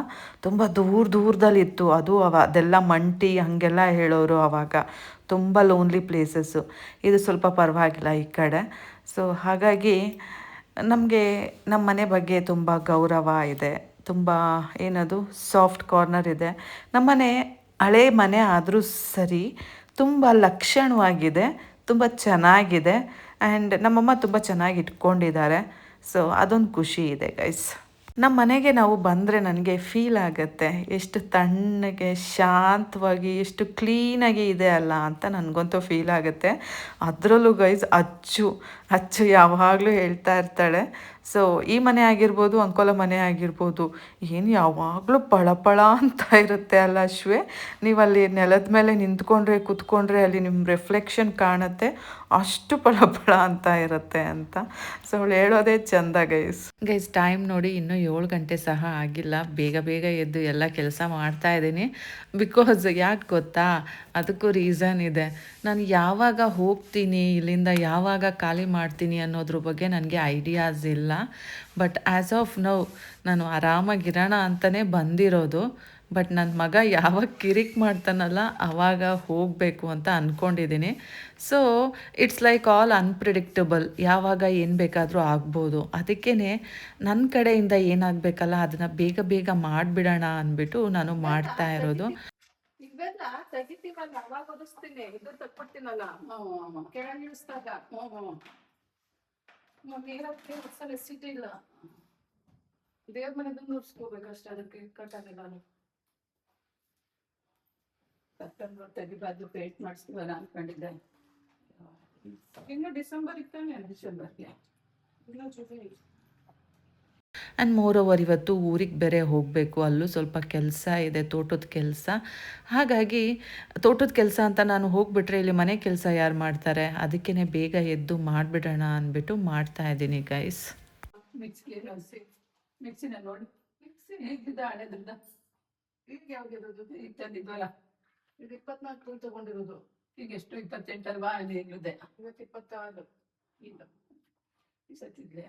ತುಂಬ ದೂರದಲ್ಲಿತ್ತು. ಅದು ಅದೆಲ್ಲ ಮಂಟಿ ಹಾಗೆಲ್ಲ ಹೇಳೋರು ಅವಾಗ. ತುಂಬ ಲೋನ್ಲಿ ಪ್ಲೇಸಸ್ಸು. ಇದು ಸ್ವಲ್ಪ ಪರವಾಗಿಲ್ಲ ಈ ಕಡೆ. ಸೊ ಹಾಗಾಗಿ ನಮಗೆ ನಮ್ಮ ಮನೆ ಬಗ್ಗೆ ತುಂಬ ಗೌರವ ಇದೆ. ತುಂಬ ಏನದು ಸಾಫ್ಟ್ ಕಾರ್ನರ್ ಇದೆ. ನಮ್ಮನೆ ಹಳೆ ಮನೆ ಆದರೂ ಸರಿ ತುಂಬ ಲಕ್ಷಣವಾಗಿದೆ, ತುಂಬ ಚೆನ್ನಾಗಿದೆ. ಆ್ಯಂಡ್ ನಮ್ಮಮ್ಮ ತುಂಬ ಚೆನ್ನಾಗಿ ಇಟ್ಕೊಂಡಿದ್ದಾರೆ. ಸೊ ಅದೊಂದು ಖುಷಿ ಇದೆ ಗೈಸ್. ನಮ್ಮ ಮನೆಗೆ ನಾವು ಬಂದರೆ ನನಗೆ ಫೀಲ್ ಆಗುತ್ತೆ, ಎಷ್ಟು ತಣ್ಣಗೆ ಶಾಂತವಾಗಿ ಎಷ್ಟು ಕ್ಲೀನಾಗಿ ಇದೆ ಅಲ್ಲ ಅಂತ ನನಗಂತೂ ಫೀಲ್ ಆಗುತ್ತೆ. ಅದರಲ್ಲೂ ಗೈಸ್ ಅಚ್ಚು ಯಾವಾಗಲೂ ಹೇಳ್ತಾ ಇರ್ತಾಳೆ. ಸೊ ಈ ಮನೆ ಆಗಿರ್ಬೋದು, ಅಂಕೋಲ ಮನೆ ಆಗಿರ್ಬೋದು, ಏನು ಯಾವಾಗಲೂ ಪಳ ಅಂತ ಇರುತ್ತೆ ಅಲ್ಲ ಅಶ್ವೇ. ನೀವು ಅಲ್ಲಿ ನೆಲದ ಮೇಲೆ ನಿಂತ್ಕೊಂಡ್ರೆ ಕೂತ್ಕೊಂಡ್ರೆ ಅಲ್ಲಿ ನಿಮ್ಮ ರಿಫ್ಲೆಕ್ಷನ್ ಕಾಣುತ್ತೆ, ಅಷ್ಟು ಪಳ ಅಂತ ಇರುತ್ತೆ ಅಂತ. ಸೊ ಅವಳು ಹೇಳೋದೇ ಚಂದ ಗೈಸ್. ಟೈಮ್ ನೋಡಿ ಇನ್ನೂ 7 ಗಂಟೆ ಸಹ ಆಗಿಲ್ಲ. ಬೇಗ ಎದ್ದು ಎಲ್ಲ ಕೆಲಸ ಮಾಡ್ತಾ ಇದ್ದೀನಿ. ಬಿಕಾಸ್ ಯಾಕೆ ಗೊತ್ತಾ, ಅದಕ್ಕೂ ರೀಸನ್ ಇದೆ. ನಾನು ಯಾವಾಗ ಹೋಗ್ತೀನಿ ಇಲ್ಲಿಂದ, ಯಾವಾಗ ಖಾಲಿ ಮಾಡ್ತೀನಿ ಅನ್ನೋದ್ರ ಬಗ್ಗೆ ನನಗೆ ಐಡಿಯಾಸ್ ಇಲ್ಲ. ಬಟ್ ಆ್ಯಸ್ ಆಫ್ ನೌ ನಾನು ಆರಾಮಾಗಿರೋಣ ಅಂತಲೇ ಬಂದಿರೋದು. ಬಟ್ ನನ್ನ ಮಗ ಯಾವಾಗ ಕಿರಿಕ್ ಮಾಡ್ತಾನಲ್ಲ ಆವಾಗ ಹೋಗಬೇಕು ಅಂತ ಅಂದ್ಕೊಂಡಿದ್ದೀನಿ. So it's like all unpredictable, ಯಾವಾಗ ಏನು ಬೇಕಾದರೂ ಆಗ್ಬೋದು. ಅದಕ್ಕೇ ನನ್ನ ಕಡೆಯಿಂದ ಏನಾಗಬೇಕಲ್ಲ ಅದನ್ನು ಬೇಗ ಮಾಡಿಬಿಡೋಣ ಅಂದ್ಬಿಟ್ಟು ನಾನು ಮಾಡ್ತಾ ಇರೋದು. ಇವೆಲ್ಲ ತೆಗಿತೀವಲ್ಲ ಅವಾಗ ಓದಿಸ್ತೀನಿ, ಇದು ತಕ್ಕೊಡ್ತೀನಲ್ಲ ಕೆಳಗೆ ಇಳಿಸ್ದಾಗ ನೀರಕ್ಕೆ ಹೊಸಲ್ಲ ಸಿಟಿಲ್ಲ, ದೇವ್ರ ಮನೆದು ನುಡ್ಸ್ಕೋಬೇಕಷ್ಟೇ. ಅದಕ್ಕೆ ಕಟ್ಟಾಗಿಲ್ಲ ಸೆಪ್ಟೆಂಬರ್ ತೆಗಿಬಾರ್ದು, ಪೇಂಟ್ ಮಾಡಿಸ್ತೀವಲ್ಲ ಅನ್ಕೊಂಡಿದ್ದೆ. ಇನ್ನು ಡಿಸೆಂಬರ್ ಇತ್ತಾನೆ, ಡಿಸೆಂಬರ್ಗೆ ಇನ್ನು ಜುಲೈ. ಆ್ಯಂಡ್ ಮೋರ್ ಓವರ್ ಇವತ್ತು ಊರಿಗೆ ಬೇರೆ ಹೋಗಬೇಕು, ಅಲ್ಲೂ ಸ್ವಲ್ಪ ಕೆಲಸ ಇದೆ, ತೋಟದ ಕೆಲಸ. ಹಾಗಾಗಿ ತೋಟದ ಕೆಲಸ ಅಂತ ನಾನು ಹೋಗಿಬಿಟ್ರೆ ಇಲ್ಲಿ ಮನೆ ಕೆಲಸ ಯಾರು ಮಾಡ್ತಾರೆ, ಅದಕ್ಕೇ ಬೇಗ ಎದ್ದು ಮಾಡಿಬಿಡೋಣ ಅಂದ್ಬಿಟ್ಟು ಮಾಡ್ತಾ ಇದ್ದೀನಿ ಗೈಸ್. ಮಿಕ್ಸಿನ ನೋಡಿ, ಮಿಕ್ಸಿ ಹೇಗಿದ್ದ ಹಳೆದ್ರಿಂದ ಈಗ ಯಾವ್ದಿರೋದು, ಈಗ ತಂದಿದ್ವಲ್ಲ, ಇದು 24 ತಗೊಂಡಿರೋದು. ಈಗ ಎಷ್ಟು 28 ಅಲ್ವಾ, ಹೇಳಿದೆ. ಇವತ್ತು 26 ಇಲ್ಲ ಈ ಸತ್ತಿದ್ಲೆ.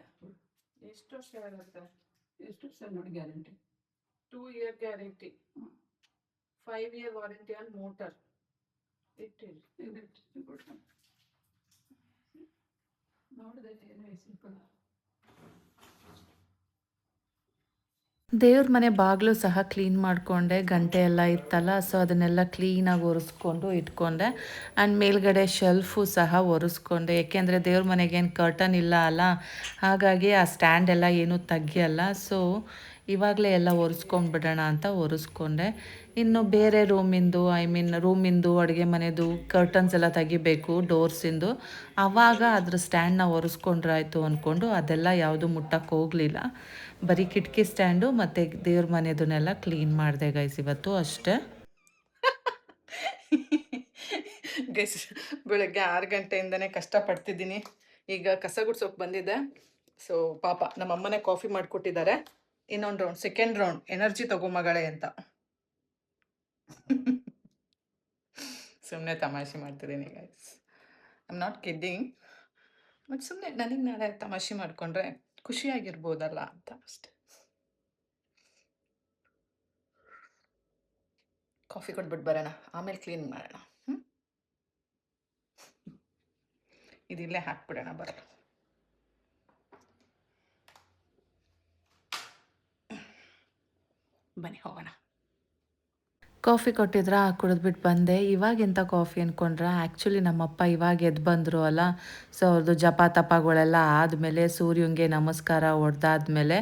ಎಷ್ಟು ವರ್ಷ ಆಗುತ್ತೆ, ಎಷ್ಟು ವರ್ಷ ನೋಡಿ guarantee? 2 year guarantee, 5 year warranty on motor. ನೋಡಿದೆ ಏನು ಸಿಂಪಲ್. ದೇವ್ರ ಮನೆ ಬಾಗಿಲು ಸಹ ಕ್ಲೀನ್ ಮಾಡಿಕೊಂಡೆ, ಗಂಟೆ ಎಲ್ಲ ಇತ್ತಲ್ಲ, ಸೊ ಅದನ್ನೆಲ್ಲ ಕ್ಲೀನಾಗಿ ಒರೆಸ್ಕೊಂಡು ಇಟ್ಕೊಂಡೆ. ಆ್ಯಂಡ್ ಮೇಲ್ಗಡೆ ಶೆಲ್ಫು ಸಹ ಒರೆಸ್ಕೊಂಡೆ, ಏಕೆಂದರೆ ದೇವ್ರ ಮನೆಗೇನು ಕರ್ಟನ್ ಇಲ್ಲ ಅಲ್ಲ, ಹಾಗಾಗಿ ಆ ಸ್ಟ್ಯಾಂಡ್ ಎಲ್ಲ ಏನೂ ತೆಗಿಯಲ್ಲ. ಸೊ ಇವಾಗಲೇ ಎಲ್ಲ ಒರೆಸ್ಕೊಂಡ್ಬಿಡೋಣ ಅಂತ ಒರೆಸ್ಕೊಂಡೆ. ಇನ್ನು ಬೇರೆ ರೂಮಿಂದು ಅಡುಗೆ ಮನೆದು ಕರ್ಟನ್ಸ್ ಎಲ್ಲ ತೆಗಿಬೇಕು, ಡೋರ್ಸಿಂದು. ಆವಾಗ ಅದ್ರ ಸ್ಟ್ಯಾಂಡ್ನ ಒರೆಸ್ಕೊಂಡ್ರಾಯ್ತು ಅಂದ್ಕೊಂಡು ಅದೆಲ್ಲ ಯಾವುದು ಮುಟ್ಟಕ್ಕೆ ಹೋಗಲಿಲ್ಲ. ಬರೀ ಕಿಟಕಿ ಸ್ಟ್ಯಾಂಡು ಮತ್ತು ದೇವ್ರ ಮನೆದನ್ನೆಲ್ಲ ಕ್ಲೀನ್ ಮಾಡಿದೆ ಗೈಸ್ ಇವತ್ತು ಅಷ್ಟೇ. ಗೈಸ್ ಬೆಳಗ್ಗೆ 6 ಗಂಟೆಯಿಂದನೇ ಕಷ್ಟಪಡ್ತಿದ್ದೀನಿ. ಈಗ ಕಸ ಗುಡ್ಸೋಕೆ ಬಂದಿದ್ದೆ. ಸೊ ಪಾಪ ನಮ್ಮಮ್ಮನೇ ಕಾಫಿ ಮಾಡಿಕೊಟ್ಟಿದ್ದಾರೆ. ಇನ್ನೊಂದು ರೌಂಡ್, ಸೆಕೆಂಡ್ ರೌಂಡ್ ಎನರ್ಜಿ ತಗೊಂಬಗಳೇ ಅಂತ ಸುಮ್ಮನೆ ತಮಾಷೆ ಮಾಡ್ತಿದ್ದೀನಿ guys. I am not kidding, but ಸುಮ್ಮನೆ ನನಗೆ ನಾಳೆ ತಮಾಷೆ ಮಾಡಿಕೊಂಡ್ರೆ ಖುಷಿಯಾಗಿರ್ಬೋದಲ್ಲ ಅಂತ ಅಷ್ಟೆ. ಕಾಫಿ ಕೊಟ್ಬಿಟ್ಟು ಬರೋಣ, ಆಮೇಲೆ ಕ್ಲೀನ್ ಮಾಡೋಣ. ಇದಿಲ್ಲೇ ಹಾಕ್ಬಿಡೋಣ ಬರಲ್ಲ. ಬನ್ನಿ ಹೋಗೋಣ. ಕಾಫಿ ಕೊಟ್ಟಿದ್ರಾ ಕುಡಿದ್ಬಿಟ್ಟು ಬಂದೆ. ಇವಾಗೆಂಥ ಕಾಫಿ ಅಂದ್ಕೊಂಡ್ರೆ ಆ್ಯಕ್ಚುಲಿ ನಮ್ಮಪ್ಪ ಇವಾಗ ಎದ್ದು ಬಂದರು ಅಲ್ಲ, ಸೊ ಅವ್ರದ್ದು ಜಪ ತಪಗಳೆಲ್ಲ ಆದಮೇಲೆ ಸೂರ್ಯಂಗೆ ನಮಸ್ಕಾರ ಹೊಡೆದಾದ್ಮೇಲೆ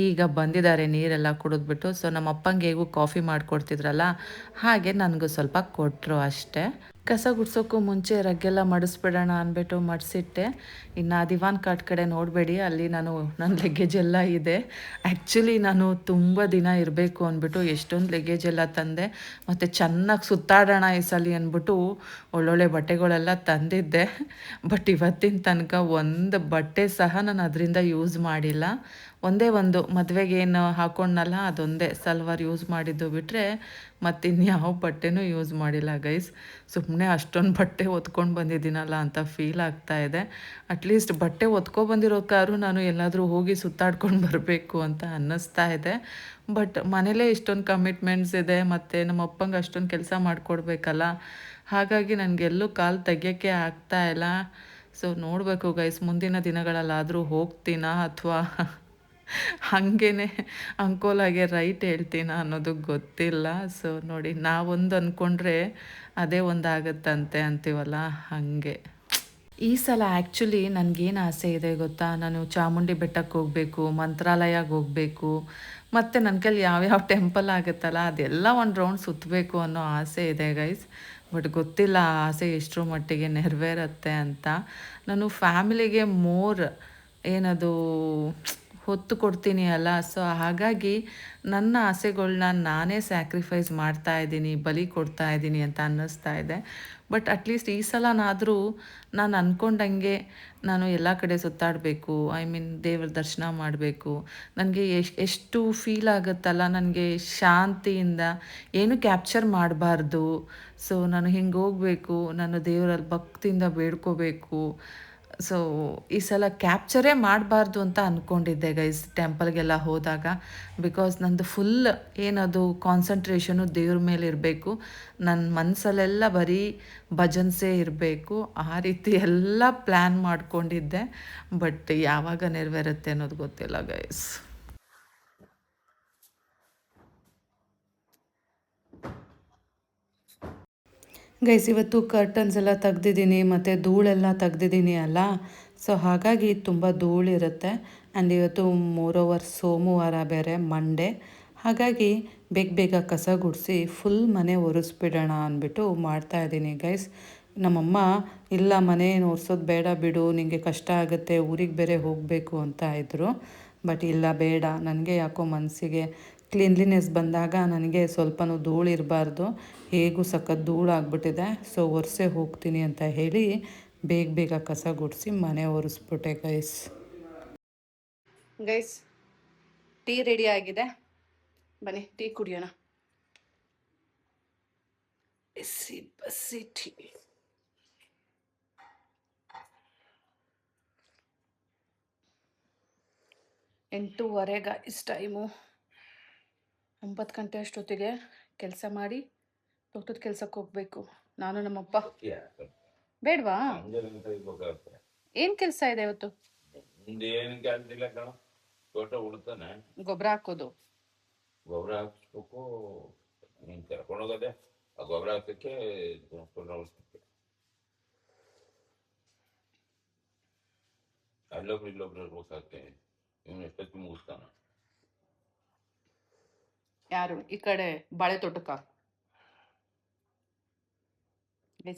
ಈಗ ಬಂದಿದ್ದಾರೆ ನೀರೆಲ್ಲ ಕುಡಿದ್ಬಿಟ್ಟು. ಸೊ ನಮ್ಮ ಅಪ್ಪಂಗೆ ಹೇಗೂ ಕಾಫಿ ಮಾಡಿಕೊಡ್ತಿದ್ರಲ್ಲ ಹಾಗೆ ನನಗೂ ಸ್ವಲ್ಪ ಕೊಟ್ಟರು ಅಷ್ಟೇ. ಕಸ ಗುಡ್ಸೋಕ್ಕೂ ಮುಂಚೆ ರಗ್ಗೆಲ್ಲ ಮಡಿಸ್ಬಿಡೋಣ ಅಂದ್ಬಿಟ್ಟು ಮಡಿಸಿಟ್ಟೆ. ಇನ್ನು ದಿವಾನ್ ಕಾಟ್ ಕಡೆ ನೋಡಬೇಡಿ, ಅಲ್ಲಿ ನನ್ನ ಲಗೇಜ್ ಎಲ್ಲ ಇದೆ. ಆ್ಯಕ್ಚುಲಿ ನಾನು ತುಂಬ ದಿನ ಇರಬೇಕು ಅಂದ್ಬಿಟ್ಟು ಎಷ್ಟೊಂದು ಲಗೇಜ್ ಎಲ್ಲ ತಂದೆ, ಮತ್ತು ಚೆನ್ನಾಗಿ ಸುತ್ತಾಡೋಣ ಈ ಸಲ ಅಂದ್ಬಿಟ್ಟು ಒಳ್ಳೊಳ್ಳೆ ಬಟ್ಟೆಗಳೆಲ್ಲ ತಂದಿದ್ದೆ. ಬಟ್ ಇವತ್ತಿನ ತನಕ ಒಂದು ಬಟ್ಟೆ ಸಹ ನಾನು ಅದರಿಂದ ಯೂಸ್ ಮಾಡಿಲ್ಲ. ಒಂದೇ ಒಂದು ಮದುವೆಗೆ ಏನು ಹಾಕ್ಕೊಂಡ್ನಲ್ಲ ಅದೊಂದೇ ಸಲ್ವಾರ್ ಯೂಸ್ ಮಾಡಿದ್ದು ಬಿಟ್ಟರೆ ಮತ್ತಿನ್ಯಾವ ಬಟ್ಟೆನೂ ಯೂಸ್ ಮಾಡಿಲ್ಲ ಗೈಸ್. ಸುಮ್ಮನೆ ಅಷ್ಟೊಂದು ಬಟ್ಟೆ ಹೊತ್ಕೊಂಡು ಬಂದಿದ್ದೀನಲ್ಲ ಅಂತ ಫೀಲ್ ಆಗ್ತಾಯಿದೆ. ಅಟ್ಲೀಸ್ಟ್ ಬಟ್ಟೆ ಹೊತ್ಕೊಬಂದಿರೋಕ್ಕಾದ್ರೂ ನಾನು ಎಲ್ಲಾದರೂ ಹೋಗಿ ಸುತ್ತಾಡ್ಕೊಂಡು ಬರಬೇಕು ಅಂತ ಅನ್ನಿಸ್ತಾ ಇದೆ. ಬಟ್ ಮನೇಲೇ ಇಷ್ಟೊಂದು ಕಮಿಟ್ಮೆಂಟ್ಸ್ ಇದೆ, ಮತ್ತು ನಮ್ಮ ಅಪ್ಪಂಗೆ ಅಷ್ಟೊಂದು ಕೆಲಸ ಮಾಡಿಕೊಡ್ಬೇಕಲ್ಲ, ಹಾಗಾಗಿ ನನಗೆಲ್ಲೂ ಕಾಲು ತೆಗಿಯೋಕ್ಕೆ ಆಗ್ತಾಯಿಲ್ಲ. ಸೊ ನೋಡಬೇಕು ಗೈಸ್, ಮುಂದಿನ ದಿನಗಳಲ್ಲಾದರೂ ಹೋಗ್ತೀನಾ ಅಥವಾ ಹಾಗೇ ಅಂಕೋಲಾಗೆ ರೈಟ್ ಹೇಳ್ತೀನ ಅನ್ನೋದು ಗೊತ್ತಿಲ್ಲ. ಸೊ ನೋಡಿ, ನಾವೊಂದು ಅಂದ್ಕೊಂಡ್ರೆ ಅದೇ ಒಂದು ಆಗುತ್ತಂತೆ ಅಂತೀವಲ್ಲ ಹಾಗೆ. ಈ ಸಲ ಆ್ಯಕ್ಚುಲಿ ನನಗೇನು ಆಸೆ ಇದೆ ಗೊತ್ತಾ, ನಾನು ಚಾಮುಂಡಿ ಬೆಟ್ಟಕ್ಕೆ ಹೋಗಬೇಕು, ಮಂತ್ರಾಲಯಕ್ಕೆ ಹೋಗಬೇಕು, ಮತ್ತು ನನ್ನ ಕೈಲಿ ಯಾವ್ಯಾವ ಟೆಂಪಲ್ ಆಗುತ್ತಲ್ಲ ಅದೆಲ್ಲ ಒಂದು ರೌಂಡ್ ಸುತ್ತಬೇಕು ಅನ್ನೋ ಆಸೆ ಇದೆ ಗೈಸ್. ಬಟ್ ಗೊತ್ತಿಲ್ಲ ಆ ಆಸೆ ಎಷ್ಟರ ಮಟ್ಟಿಗೆ ನೆರವೇರುತ್ತೆ ಅಂತ. ನಾನು ಫ್ಯಾಮಿಲಿಗೆ ಏನದು ಹೊತ್ತು ಕೊಡ್ತೀನಿ ಅಲ್ಲ, ಸೊ ಹಾಗಾಗಿ ನನ್ನ ಆಸೆಗಳ್ನ ನಾನೇ ಸ್ಯಾಕ್ರಿಫೈಸ್ ಮಾಡ್ತಾಯಿದ್ದೀನಿ, ಬಲಿ ಕೊಡ್ತಾಯಿದ್ದೀನಿ ಅಂತ ಅನ್ನಿಸ್ತಾ ಇದೆ. ಬಟ್ ಅಟ್ಲೀಸ್ಟ್ ಈ ಸಲನಾದರೂ ನಾನು ಅಂದ್ಕೊಂಡಂಗೆ ನಾನು ಎಲ್ಲ ಕಡೆ ಸುತ್ತಾಡಬೇಕು, ಐ ಮೀನ್ ದೇವ್ರ ದರ್ಶನ ಮಾಡಬೇಕು. ನನಗೆ ಎಷ್ಟು ಫೀಲ್ ಆಗುತ್ತಲ್ಲ, ನನಗೆ ಶಾಂತಿಯಿಂದ ಏನು ಕ್ಯಾಪ್ಚರ್ ಮಾಡಬಾರ್ದು. ಸೊ ನಾನು ಹಿಂಗೆ ಹೋಗಬೇಕು, ನಾನು ದೇವರಲ್ಲಿ ಭಕ್ತಿಯಿಂದ ಬೇಡ್ಕೋಬೇಕು. ಸೊ ಈ ಸಲ ಕ್ಯಾಪ್ಚರೇ ಮಾಡಬಾರ್ದು ಅಂತ ಅಂದ್ಕೊಂಡಿದ್ದೆ ಗೈಸ್ ಟೆಂಪಲ್ಗೆಲ್ಲ ಹೋದಾಗ. ಬಿಕಾಸ್ ನಂದು ಫುಲ್ ಏನದು ಕಾನ್ಸಂಟ್ರೇಷನು ದೇವ್ರ ಮೇಲೆ ಇರಬೇಕು, ನನ್ನ ಮನಸ್ಸಲ್ಲೆಲ್ಲ ಬರೀ ಭಜನ್ಸೇ ಇರಬೇಕು, ಆ ರೀತಿ ಎಲ್ಲ ಪ್ಲ್ಯಾನ್ ಮಾಡ್ಕೊಂಡಿದ್ದೆ. ಬಟ್ ಯಾವಾಗ ನೆರವೇರುತ್ತೆ ಅನ್ನೋದು ಗೊತ್ತಿಲ್ಲ ಗೈಸ್. ಗೈಸ್ ಇವತ್ತು ಕರ್ಟನ್ಸ್ ಎಲ್ಲ ತೆಗ್ದಿದ್ದೀನಿ, ಮತ್ತು ಧೂಳೆಲ್ಲ ತೆಗ್ದಿದ್ದೀನಿ ಅಲ್ಲ, ಸೊ ಹಾಗಾಗಿ ತುಂಬ ಧೂಳಿರುತ್ತೆ. ಆ್ಯಂಡ್ ಇವತ್ತು ಮೋರೋವರ್ ಸೋಮವಾರ ಬೇರೆ ಮಂಡೇ, ಹಾಗಾಗಿ ಬೇಗ ಬೇಗ ಕಸ ಗುಡಿಸಿ ಫುಲ್ ಮನೆ ಒರೆಸ್ಬಿಡೋಣ ಅಂದ್ಬಿಟ್ಟು ಮಾಡ್ತಾಯಿದ್ದೀನಿ ಗೈಸ್. ನಮ್ಮಮ್ಮ ಇಲ್ಲ ಮನೆ ಒರೆಸೋದು ಬೇಡ ಬಿಡು, ನಿಮಗೆ ಕಷ್ಟ ಆಗುತ್ತೆ, ಊರಿಗೆ ಬೇರೆ ಹೋಗಬೇಕು ಅಂತ ಇದ್ದರು. ಬಟ್ ಇಲ್ಲ ಬೇಡ, ನನಗೆ ಯಾಕೋ ಮನಸ್ಸಿಗೆ ಕ್ಲೀನ್ಲಿನೆಸ್ ಬಂದಾಗ ನನಗೆ ಸ್ವಲ್ಪನೂ ಧೂಳಿರಬಾರ್ದು, ಹೇಗೂ ಸಖತ್ ಧೂಳಾಗ್ಬಿಟ್ಟಿದೆ. ಸೊ ಒರೆಸೇ ಹೋಗ್ತೀನಿ ಅಂತ ಹೇಳಿ ಬೇಗ ಬೇಗ ಕಸ ಗುಡಿಸಿ ಮನೆ ಒರೆಸ್ಬಿಟ್ಟೆ ಗೈಸ್. ಗೈಸ್ ಟೀ ರೆಡಿ ಆಗಿದೆ, ಬನ್ನಿ ಟೀ ಕುಡಿಯೋಣ. ಬಿಸಿ ಬಿಸಿ ಟೀ. ಎಂಟೂವರೆಗೆ ಇಷ್ಟು ಟೈಮು, 9 ಗಂಟೆ ಅಷ್ಟೊತ್ತಿಗೆ ಕೆಲಸ ಮಾಡಿ ತೋಟದ ಕೆಲಸಕ್ಕೆ ಹೋಗ್ಬೇಕು ನಾನು ನಮ್ಮಪ್ಪ. ಬೇಡವಾ? ಏನು ಕೆಲಸ ಇದೆ ಇವತ್ತು? ತೋಟ ಉಳ್ತಾನೆ, ಗೊಬ್ಬರ ಹಾಕೋದು, ಗೊಬ್ಬರ ಹಾಕಿಸ್ಬೇಕು, ನೀನು ಕರ್ಕೊಂಡೋಗದೆ ಆ ಗೊಬ್ಬರ ಹಾಕಕ್ಕೆ ಅಲ್ಲೊಬ್ರು ಇಲ್ಲೊಬ್ರು ಇರ್ಬೇಕಾಗ್ತೇ. ಇವನು ಎಷ್ಟೊತ್ತಿ ಮುಗಿಸ್ತಾನ? ಯಾರು? ಈ ಕಡೆ ಬಾಳೆ ತೋಟಕ್ಕ.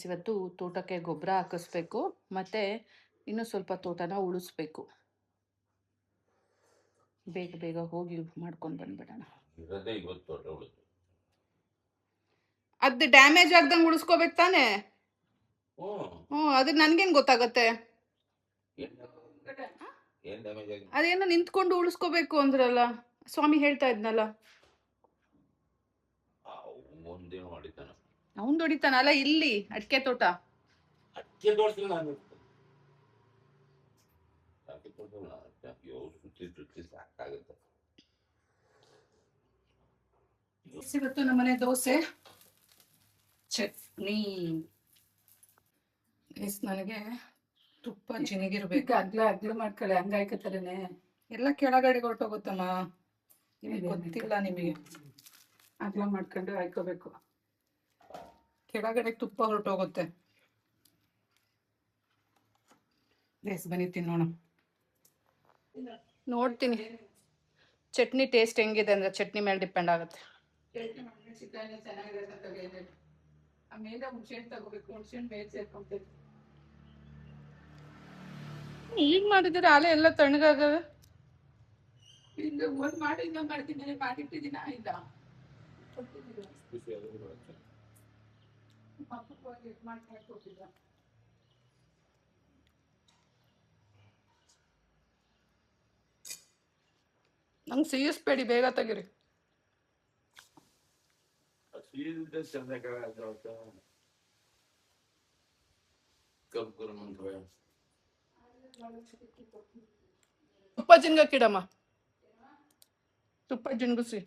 ಇವತ್ತು ತೋಟಕ್ಕೆ ಗೊಬ್ಬರ ಹಾಕಿಸ್ಬೇಕು, ಮತ್ತೆ ಇನ್ನೂ ಸ್ವಲ್ಪ ತೋಟನ ಉಳಿಸ್ಬೇಕು. ಬೇಗ ಬೇಗ ಹೋಗಿ ಮಾಡ್ಕೊಂಡು ಬಂದ್ಬಿಡೋಣ. ಇರೋದೇ ಇವತ್ತು ತೋಟ ಉಳಿದು, ಅದು ಡ್ಯಾಮೇಜ್ ಆಗ್ದಂಗೆ ಉಳಿಸ್ಕೋಬೇಕು ತಾನೆ. ಅದು ನನ್ಗೇನು ಗೊತ್ತಾಗತ್ತೆ? ಅದೇನೋ ನಿಂತ್ಕೊಂಡು ಉಳಿಸ್ಕೋಬೇಕು ಅಂದ್ರಲ್ಲ, ಸ್ವಾಮಿ ಹೇಳ್ತಾ ಇದ್ನಲ್ಲ. ಒಂದೇನು ಹೊಡಿತಾನ, ಅವನ್ ಹೊಡಿತಾನಲ್ಲ. ಇಲ್ಲಿ ಅಡಿಕೆ ತೋಟ, ಅಡಿಕೆ ತೋಟದಲ್ಲಿ ನಾನು ಸುತ್ತಿ ಸಾಕಾಗುತ್ತೆ. ಇವತ್ತು ನಮ್ಮನೆ ದೋಸೆ ಚಟ್ನಿ. ನನಗೆ ತುಪ್ಪ ಜಿನಿಗಿರ್ಬೇಕು. ಅಗ್ಲ ಮಾಡ್ಕೊಳ್ಳಿ, ಹಂಗಾಯ್ಕತ್ತರೇನೆ ಎಲ್ಲ ಕೆಳಗಡೆ ಹೊರಟೋಗುತ್ತಮ್ಮ. ನಿಮಗೆ ಗೊತ್ತಿಲ್ಲ ನಿಮಗೆ. ಅಗಲ ಮಾಡ್ಕೊಂಡು ಹಾಯ್ಕೋಬೇಕು. ಕೆಳಗಡೆ ತುಪ್ಪ ಹೊರಟೋಗುತ್ತೆ. ಬೇಸ್ ಬನ್ನಿ ತಿನ್ನೋಣ. ನೋಡ್ತೀನಿ ಚಟ್ನಿ ಟೇಸ್ಟ್ ಹೆಂಗಿದೆ ಅಂದರೆ ಚಟ್ನಿ ಮೇಲೆ ಡಿಪೆಂಡ್ ಆಗುತ್ತೆ. ಆಮೇಲೆ ಹುಣಸೆಹಣ್ಣು ತಗೋಬೇಕು. ಹುಣಸೆಹಣ್ಣು ಮೇಲೆ ಸೇರ್ಕೊಂತೇವೆ. ಈಗ ಮಾಡಿದ್ರೆ ಆಲೆ ಎಲ್ಲ ತಣ್ಣಗಾಗವೆ. ಈಗ ಒಂದು ಮಾಡಿ ಇನ್ನೊಂದು ಮಾಡ್ತೀನಿ. ಮಾಡಿಟ್ಟಿದ್ದೀನ ಇಲ್ಲ ಮಾಡ್ಕೊಟ್ಟಿದ್ದ. ನಂಗೆ ಸಿಹಿಸ್ಬೇಡಿ, ಬೇಗ ತೆಗೀರಿ. ತುಪ್ಪ ಜಿನ್ಗಕ್ಕಿಡಮ್ಮ, ತುಪ್ಪ ಜಿನ್ಗಿಸಿ.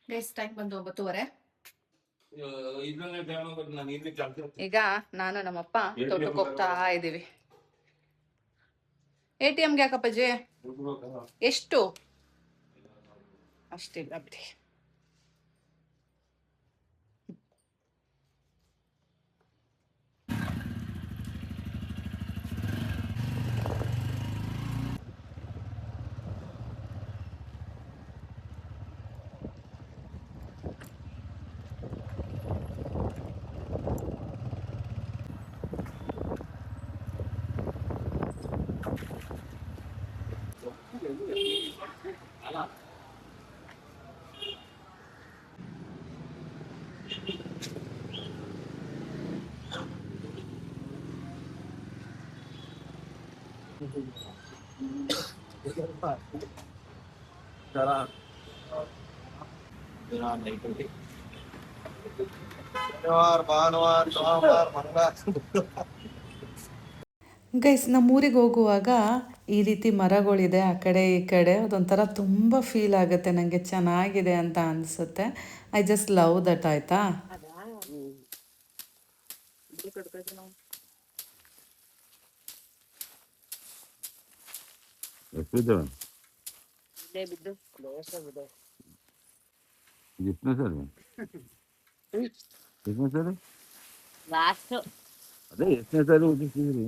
ಬೇಸ್ ಟೈಮ್ ಬಂದು 9:30. ಈಗ ನಾನು ನಮ್ಮಪ್ಪ ತೋಟಕ್ಕೆ ಹೋಗ್ತಾ ಇದ್ದೀವಿ. ATMಗೆ ಯಾಕಪ್ಪಾಜಿ? ಎಷ್ಟು? ಅಷ್ಟಿಲ್ಲ ಬಿಡಿ. ಗೈಸ್, ನಮ್ಮೂರಿಗೆ ಹೋಗುವಾಗ ಈ ರೀತಿ ಮರಗಳಿದೆ ಆ ಕಡೆ ಈ ಕಡೆ. ಅದೊಂಥರ ತುಂಬ ಫೀಲ್ ಆಗುತ್ತೆ ನನಗೆ, ಚೆನ್ನಾಗಿದೆ ಅಂತ ಅನಿಸುತ್ತೆ. I just love that. ಆಯಿತಾ, ಅದೇ ಎಷ್ಟನೇ ಸಾರಿ ಉದಿಸಿದ್ರಿ?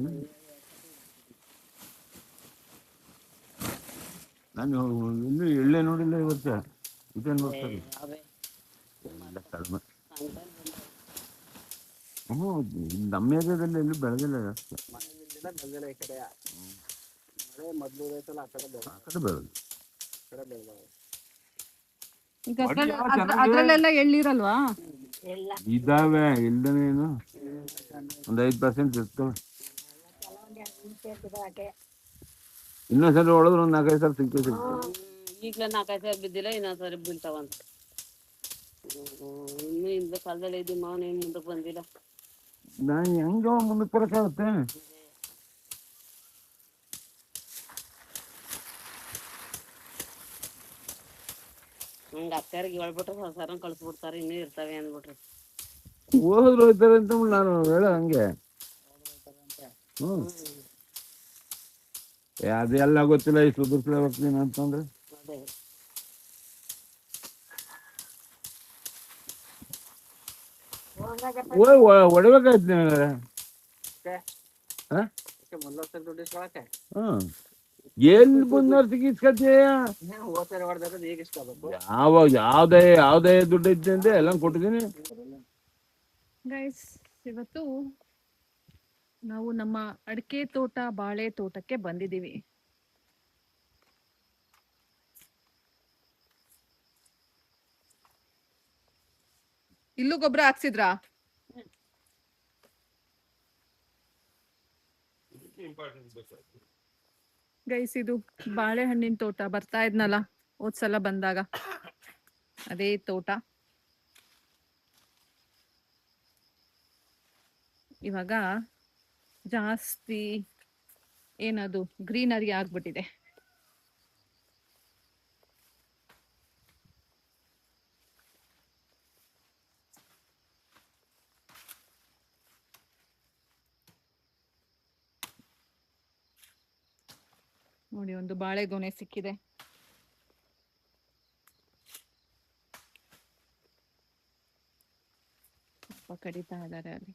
ನಾನು ಇನ್ನೂ ಎಳ್ಳೆ ನೋಡಿಲ್ಲ ಇವತ್ತು. ಇದೇ ನೋಡ್ತಾರೆ ಕಡಿಮೆ. ನಮ್ಮ ಏರಿಯಾದಲ್ಲಿ ಎಲ್ಲೂ ಬೆಳೆದಿಲ್ಲ ಜಾಸ್ತಿ. ಆ ಕಡೆ ಬೆಳೆದು ಅದ್ರಲ್ಲೆಲ್ಲ ಎಳ್ಳಿರಲ್ವಾ? ಇದಾವೆ, ಇಲ್ದೇನೇನು ಒಂದು 5% ಇರ್ತವೆ. ಇನ್ನೊಂದ್ಸರಿ ಹೊಡೆದ್ರೆ ಒಂದು 4-5 ಸಲ ಸಿಗ್ತದೆ. ಈಗಲೇ 4-5 ಸಾವಿರ ಬಿದ್ದಿಲ್ಲ, ಇನ್ನೊಂದ್ಸರಿ ಬೀಳ್ತಾವಂತ. ಇನ್ನು ಹಿಂದೆ ಕಾಲದಲ್ಲಿ ಇದ್ದು ಮಾವನ ಏನು ಮುಂದಕ್ಕೆ ಬಂದಿಲ್ಲ. ನಾನು ಹೆಂಗೋ ಮುಂದಕ್ಕೆ ಬರೋಕ್ಕಾಗುತ್ತೆ. ಹಂಗೆ ಅಕ್ಕರಿಗೆ ಹೇಳ್ಬಿಟ್ರೆ ಹೊಸಾರನ್ನ ಕಳಿಸ್ಬಿಡ್ತಾರೆ, ಇನ್ನೂ ಇರ್ತವೆ ಅಂದ್ಬಿಟ್ರು. ಹೋದ್ರು ಹೋಯ್ತಾರೆ ಅಂತ ನಾನು ಹೇಳ ಹಂಗೆ. ಅದೆಲ್ಲ ಗೊತ್ತಿಲ್ಲ, ಇಷ್ಟು ಉದುರ್ಸ್ಲೇ ಬರ್ತೀನಿ ಅಂತಂದ್ರೆ ಅದೇ ಹೊಡಿಬೇಕಾಯ್ತು ನೀವು. ಎಲ್ಲಿ ಬಂದವ್ರು ಸಿಗಿಸ್ಕತ್ತೀಯ? ಯಾವ್ದೇ ದುಡ್ಡು ಇದ್ದೆ ಅಂದ್ರೆ ಎಲ್ಲ ಕೊಟ್ಟಿದ್ದೀನಿ. ಗೈಸ್, ಇವತ್ತು ನಾವು ನಮ್ಮ ಅಡಿಕೆ ತೋಟ, ಬಾಳೆ ತೋಟಕ್ಕೆ ಬಂದಿದ್ದೀವಿ. ಇಲ್ಲೂ ಗೊಬ್ಬರ ಹಾಕ್ಸಿದ್ರಾ? ಗೈಸ್, ಇದು ಬಾಳೆಹಣ್ಣಿನ ತೋಟ. ಬರ್ತಾ ಇದ್ನಲ್ಲ ಹೋದ್ಸಲ ಬಂದಾಗ, ಅದೇ ತೋಟ. ಇವಾಗ ಜಾಸ್ತಿ ಏನದು ಗ್ರೀನರಿ ಆಗ್ಬಿಟ್ಟಿದೆ. ನೋಡಿ ಒಂದು ಬಾಳೆಗೊನೆ ಸಿಕ್ಕಿದೆ. ಅಪ್ಪ ಕಡಿತಾ ಇದ್ದಾರೆ ಅಲ್ಲಿ.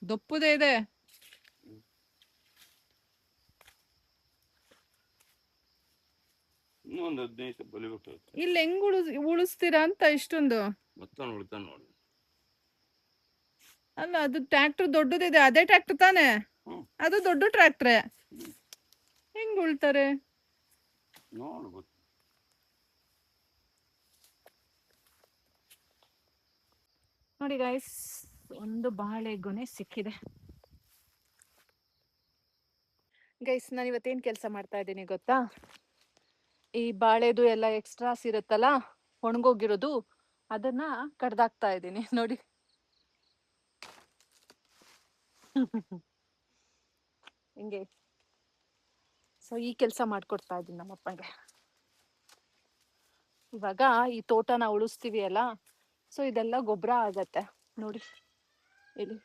ದೊಪ್ಪುದೇ ಇದೆ. ಇನ್ನೊಂದು 15 ಬಲಿಬಿಟ್ಟು ಇಲ್ಲಿ ಹೆಂಗ್ ಉಳಿಸ್ತೀರಾ ಅಂತ ಇಷ್ಟೊಂದು. ಮತ್ತೊಂದು ಉಳಿತಾನ ನೋಡಿ. ಅಲ್ಲ ಅದು ಟ್ರ್ಯಾಕ್ಟರ್ ದೊಡ್ಡದಿದೆ, ಅದೇ ಟ್ರ್ಯಾಕ್ಟರ್ ತಾನೇ? ಅದು ದೊಡ್ಡ ಟ್ರ್ಯಾಕ್ಟ್ರೆ, ಹೆಂಗ್ ಉಳ್ತಾರೆ ನೋಡ್ಬೋದು. ನೋಡಿ ಗೈಸ್, ಒಂದು ಬಾಳೆಗೊನೆ ಸಿಕ್ಕಿದೆ. ಗೈಸ್, ನಾನು ಇವತ್ತೇನು ಕೆಲಸ ಮಾಡ್ತಾ ಇದ್ದೀನಿ ಗೊತ್ತಾ? ಈ ಬಾಳೆದು ಎಲ್ಲ ಎಕ್ಸ್ಟ್ರಾಸ್ ಇರುತ್ತಲ್ಲ, ಒಣಗೋಗಿರೋದು, ಅದನ್ನ ಕಡ್ದಾಕ್ತಾ ಇದ್ದೀನಿ ನೋಡಿ. ಹಿಂಗೆ ಸೊ ಈ ಕೆಲಸ ಮಾಡ್ಕೊಡ್ತಾ ಇದ್ದೀನಿ ನಮ್ಮಪ್ಪಂಗೆ. ಇವಾಗ ಈ ತೋಟನ ಉಳಿಸ್ತೀವಿ ಅಲ್ಲ, ಸೊ ಇದೆಲ್ಲ ಗೊಬ್ಬರ ಆಗತ್ತೆ ನೋಡಿ ಇಲ್ಲಿ.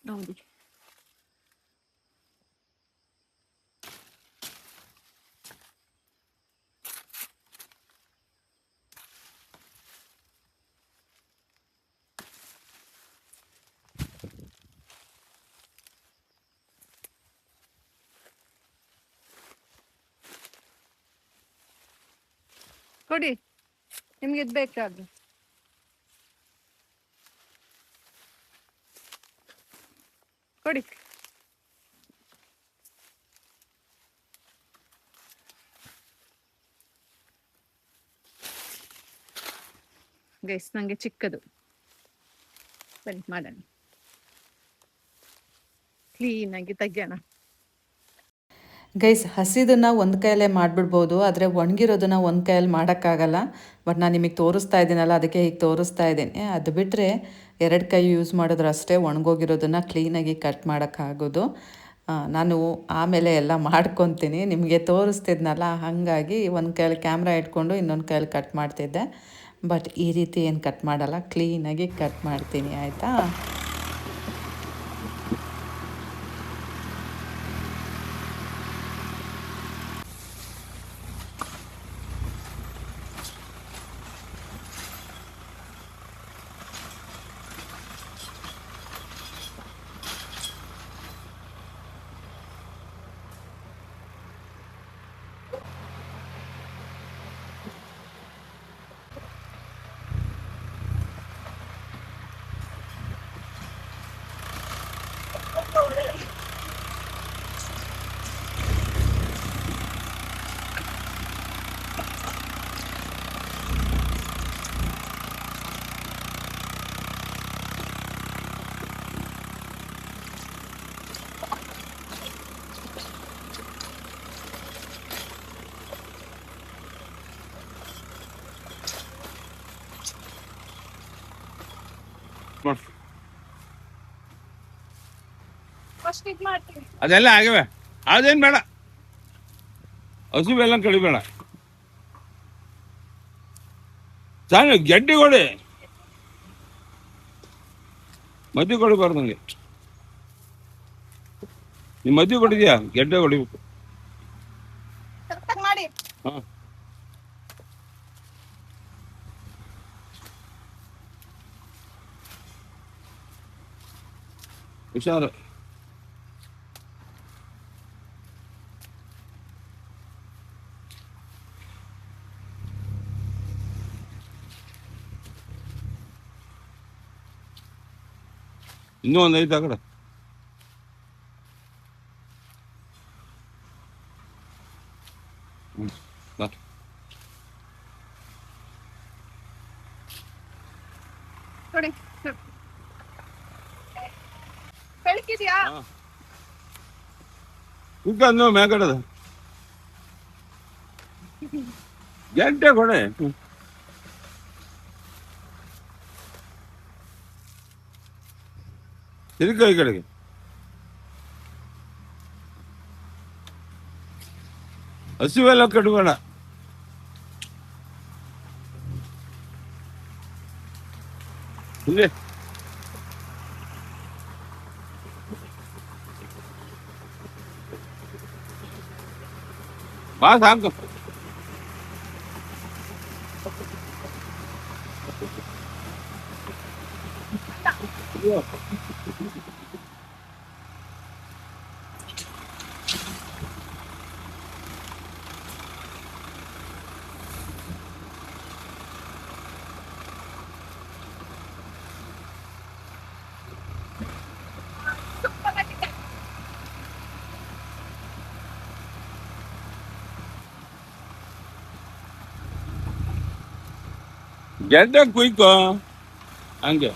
ನೋಡಿ ಕೊಡಿ, ನಿಮ್ಗೆ ಇದು ಬೇಕಾದ್ರು ಕೊಡಿ. ಗೈಸ್, ನಂಗೆ ಚಿಕ್ಕದು, ಬನ್ನಿ ಮಾಡೋಣ, ಕ್ಲೀನಾಗಿ ತೆಗಿಯೋಣ. ಗೈಸ್, ಹಸಿದನ್ನು ಒಂದು ಕೈಯಲ್ಲೇ ಮಾಡಿಬಿಡ್ಬೋದು, ಆದರೆ ಒಣಗಿರೋದನ್ನು ಒಂದು ಕೈಯಲ್ಲಿ ಮಾಡೋಕ್ಕಾಗಲ್ಲ. ಬಟ್ ನಾನು ನಿಮಗೆ ತೋರಿಸ್ತಾ ಇದ್ದೀನಲ್ಲ, ಅದಕ್ಕೆ ಹೀಗೆ ತೋರಿಸ್ತಾ ಇದ್ದೀನಿ. ಅದು ಬಿಟ್ಟರೆ 2 ಕೈ ಯೂಸ್ ಮಾಡಿದ್ರೆ ಅಷ್ಟೇ ಒಣಗೋಗಿರೋದನ್ನು ಕ್ಲೀನಾಗಿ ಕಟ್ ಮಾಡೋಕ್ಕಾಗೋದು. ನಾನು ಆಮೇಲೆ ಎಲ್ಲ ಮಾಡ್ಕೊತೀನಿ, ನಿಮಗೆ ತೋರಿಸ್ತಿದ್ನಲ್ಲ, ಹಾಗಾಗಿ ಒಂದು ಕೈಯಲ್ಲಿ ಕ್ಯಾಮ್ರಾ ಇಟ್ಕೊಂಡು ಇನ್ನೊಂದು ಕೈಯಲ್ಲಿ ಕಟ್ ಮಾಡ್ತಿದ್ದೆ. ಬಟ್ ಈ ರೀತಿ ಏನು ಕಟ್ ಮಾಡಲ್ಲ, ಕ್ಲೀನಾಗಿ ಕಟ್ ಮಾಡ್ತೀನಿ, ಆಯಿತಾ? ಅದೆಲ್ಲ ಆಗಿವೆ, ಅದೇನು ಬೇಡ, ಹಸುವೆಲ್ಲ ಕಡಿಬೇಡ. ಸಣ್ಣ ಗೆಡ್ಡೆ ಕೊಡಿ, ಮದ್ವೆ ಕೊಡಬಾರ್ದು ನನಗೆ. ನೀವು ಮದ್ವೆ ಕೊಟ್ಟಿದ್ಯಾ, ಗೆಡ್ಡೆ ಹೊಡಿಬೇಕು. ಹಾಂ, ಹುಷಾರು. ಇನ್ನೂ ಒಂದು ಐದು ಆ ಕಡೆ. ಬಾ. ಕುಕ್ಕನ್ನು ಮೇಕಡದ ಗಂಟೆ ಕೊಡೆ. ತಿರುಗ ಈ ಕಡೆಗೆ. ಹಸಿವೆಲ್ಲ ಕಟ್ಬೇಡ. ಇಲ್ಲಿ ಬಾ ಸಾಕು. ಗೆಡ್ಡೆ ಕುಯ್ಕೋ ಹಂಗೆ.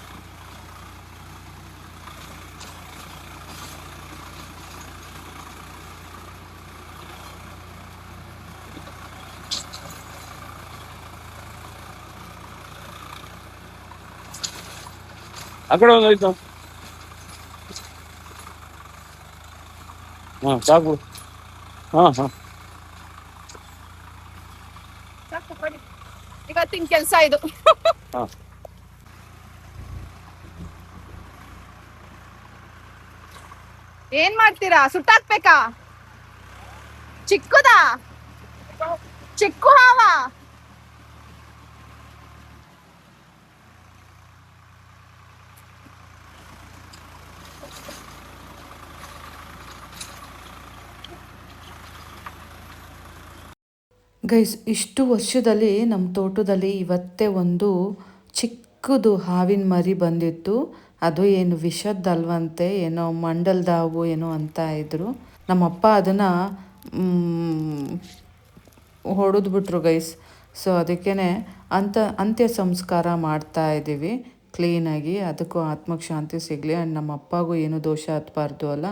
ಆ ಕಡೆ ಒಂದಾಯ್ತು. ಹಾ ಸಾಕು. ಹಾ ಹಾ ಇವತ್ತಿನ ಕೆಲಸ ಇದು. ಹಾ ಏನ್ ಮಾಡ್ತೀರಾ? ಸುಟ್ಟಾಕ್ಬೇಕಾ? ಚಿಕ್ಕದಾ? ಚಿಕ್ಕು ಹಾವ? ಗೈಸ್, ಇಷ್ಟು ವರ್ಷದಲ್ಲಿ ನಮ್ಮ ತೋಟದಲ್ಲಿ ಇವತ್ತೇ ಒಂದು ಚಿಕ್ಕದು ಹಾವಿನ ಮರಿ ಬಂದಿತ್ತು. ಅದು ಏನು ವಿಷದ್ದಲ್ವಂತೆ, ಏನೋ ಮಂಡಲ್ದಾವು ಏನೋ ಅಂತ ಇದ್ರು. ನಮ್ಮಪ್ಪ ಅದನ್ನು ಹೊಡೆದ್ಬಿಟ್ರು ಗೈಸ್. ಸೊ ಅದಕ್ಕೇ ಅಂತ್ಯ ಸಂಸ್ಕಾರ ಮಾಡ್ತಾ ಇದ್ದೀವಿ ಕ್ಲೀನಾಗಿ. ಅದಕ್ಕೂ ಆತ್ಮಕ್ಕೆ ಶಾಂತಿ ಸಿಗಲಿ ಆ್ಯಂಡ್ ನಮ್ಮ ಅಪ್ಪಗೂ ಏನು ದೋಷ ಹತ್ಬಾರ್ದು ಅಲ್ಲ.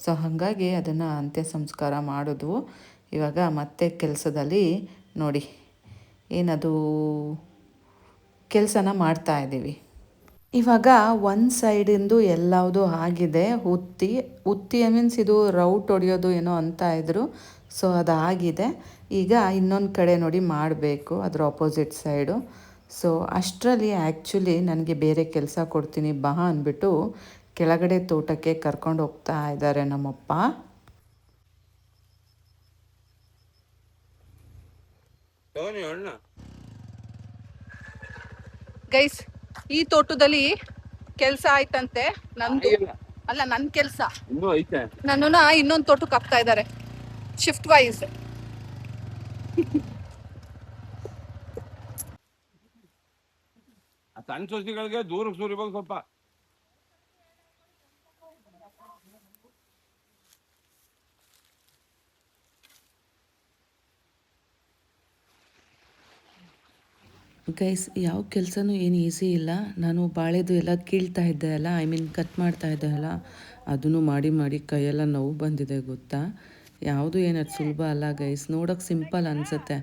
ಸೊ ಹಾಗಾಗಿ ಅದನ್ನು ಅಂತ್ಯ ಸಂಸ್ಕಾರ ಮಾಡಿದ್ವು. ಇವಾಗ ಮತ್ತೆ ಕೆಲಸದಲ್ಲಿ ನೋಡಿ ಏನದು ಕೆಲಸನ ಮಾಡ್ತಾ ಇದ್ದೀವಿ. ಇವಾಗ ಒಂದು ಸೈಡಿಂದು ಎಲ್ಲವುದು ಆಗಿದೆ. ಉತ್ತಿ ಮೀನ್ಸ್ ಇದು ರೌಟ್ ಹೊಡೆಯೋದು ಏನೋ ಅಂತ ಇದ್ರು. ಸೊ ಅದಾಗಿದೆ. ಈಗ ಇನ್ನೊಂದು ಕಡೆ ನೋಡಿ ಮಾಡಬೇಕು, ಅದರ ಆಪೋಸಿಟ್ ಸೈಡು. ಸೊ ಅಷ್ಟರಲ್ಲಿ ಆ್ಯಕ್ಚುಲಿ ನನಗೆ ಬೇರೆ ಕೆಲಸ ಕೊಡ್ತೀನಿ ಬಾ ಅಂದ್ಬಿಟ್ಟು ಕೆಳಗಡೆ ತೋಟಕ್ಕೆ ಕರ್ಕೊಂಡು ಹೋಗ್ತಾ ಇದ್ದಾರೆ ನಮ್ಮಪ್ಪ. ಗೈಸ್, ಈ ತೋಟದಲ್ಲಿ ಕೆಲಸ ಆಯ್ತಂತೆ. ನಂದು ಅಲ್ಲ, ನನ್ನ ಕೆಲಸ. ಇನ್ನೂ ಐತೆ. ನನ್ನನ್ನ ಇನ್ನೊಂದು ತೋಟಕ್ಕೆ ಹಾಕ್ತಾ ಇದ್ದಾರೆ ಶಿಫ್ಟ್ ವೈಸ್. ಸಣ್ಣ ಸಸಿಗಳಿಗೆ ದೂರಕ್ಕೆ ಸುರಿಬೇಕು ಸ್ವಲ್ಪ. ಗೈಸ್, ಯಾವ ಕೆಲಸನೂ ಏನು ಈಸಿ ಇಲ್ಲ. ನಾನು ಬಾಳೆದು ಎಲ್ಲ ಕೀಳ್ತಾ ಇದ್ದೆ ಅಲ್ಲ, ಕಟ್ ಮಾಡ್ತಾ ಇದ್ದೆ ಅಲ್ಲ, ಅದನ್ನು ಮಾಡಿ ಮಾಡಿ ಕೈಯೆಲ್ಲ ನೋವು ಬಂದಿದೆ ಗೊತ್ತಾ. ಯಾವುದು ಏನದು ಸುಲಭ ಅಲ್ಲ ಗೈಸ್. ನೋಡೋಕೆ ಸಿಂಪಲ್ ಅನಿಸುತ್ತೆ,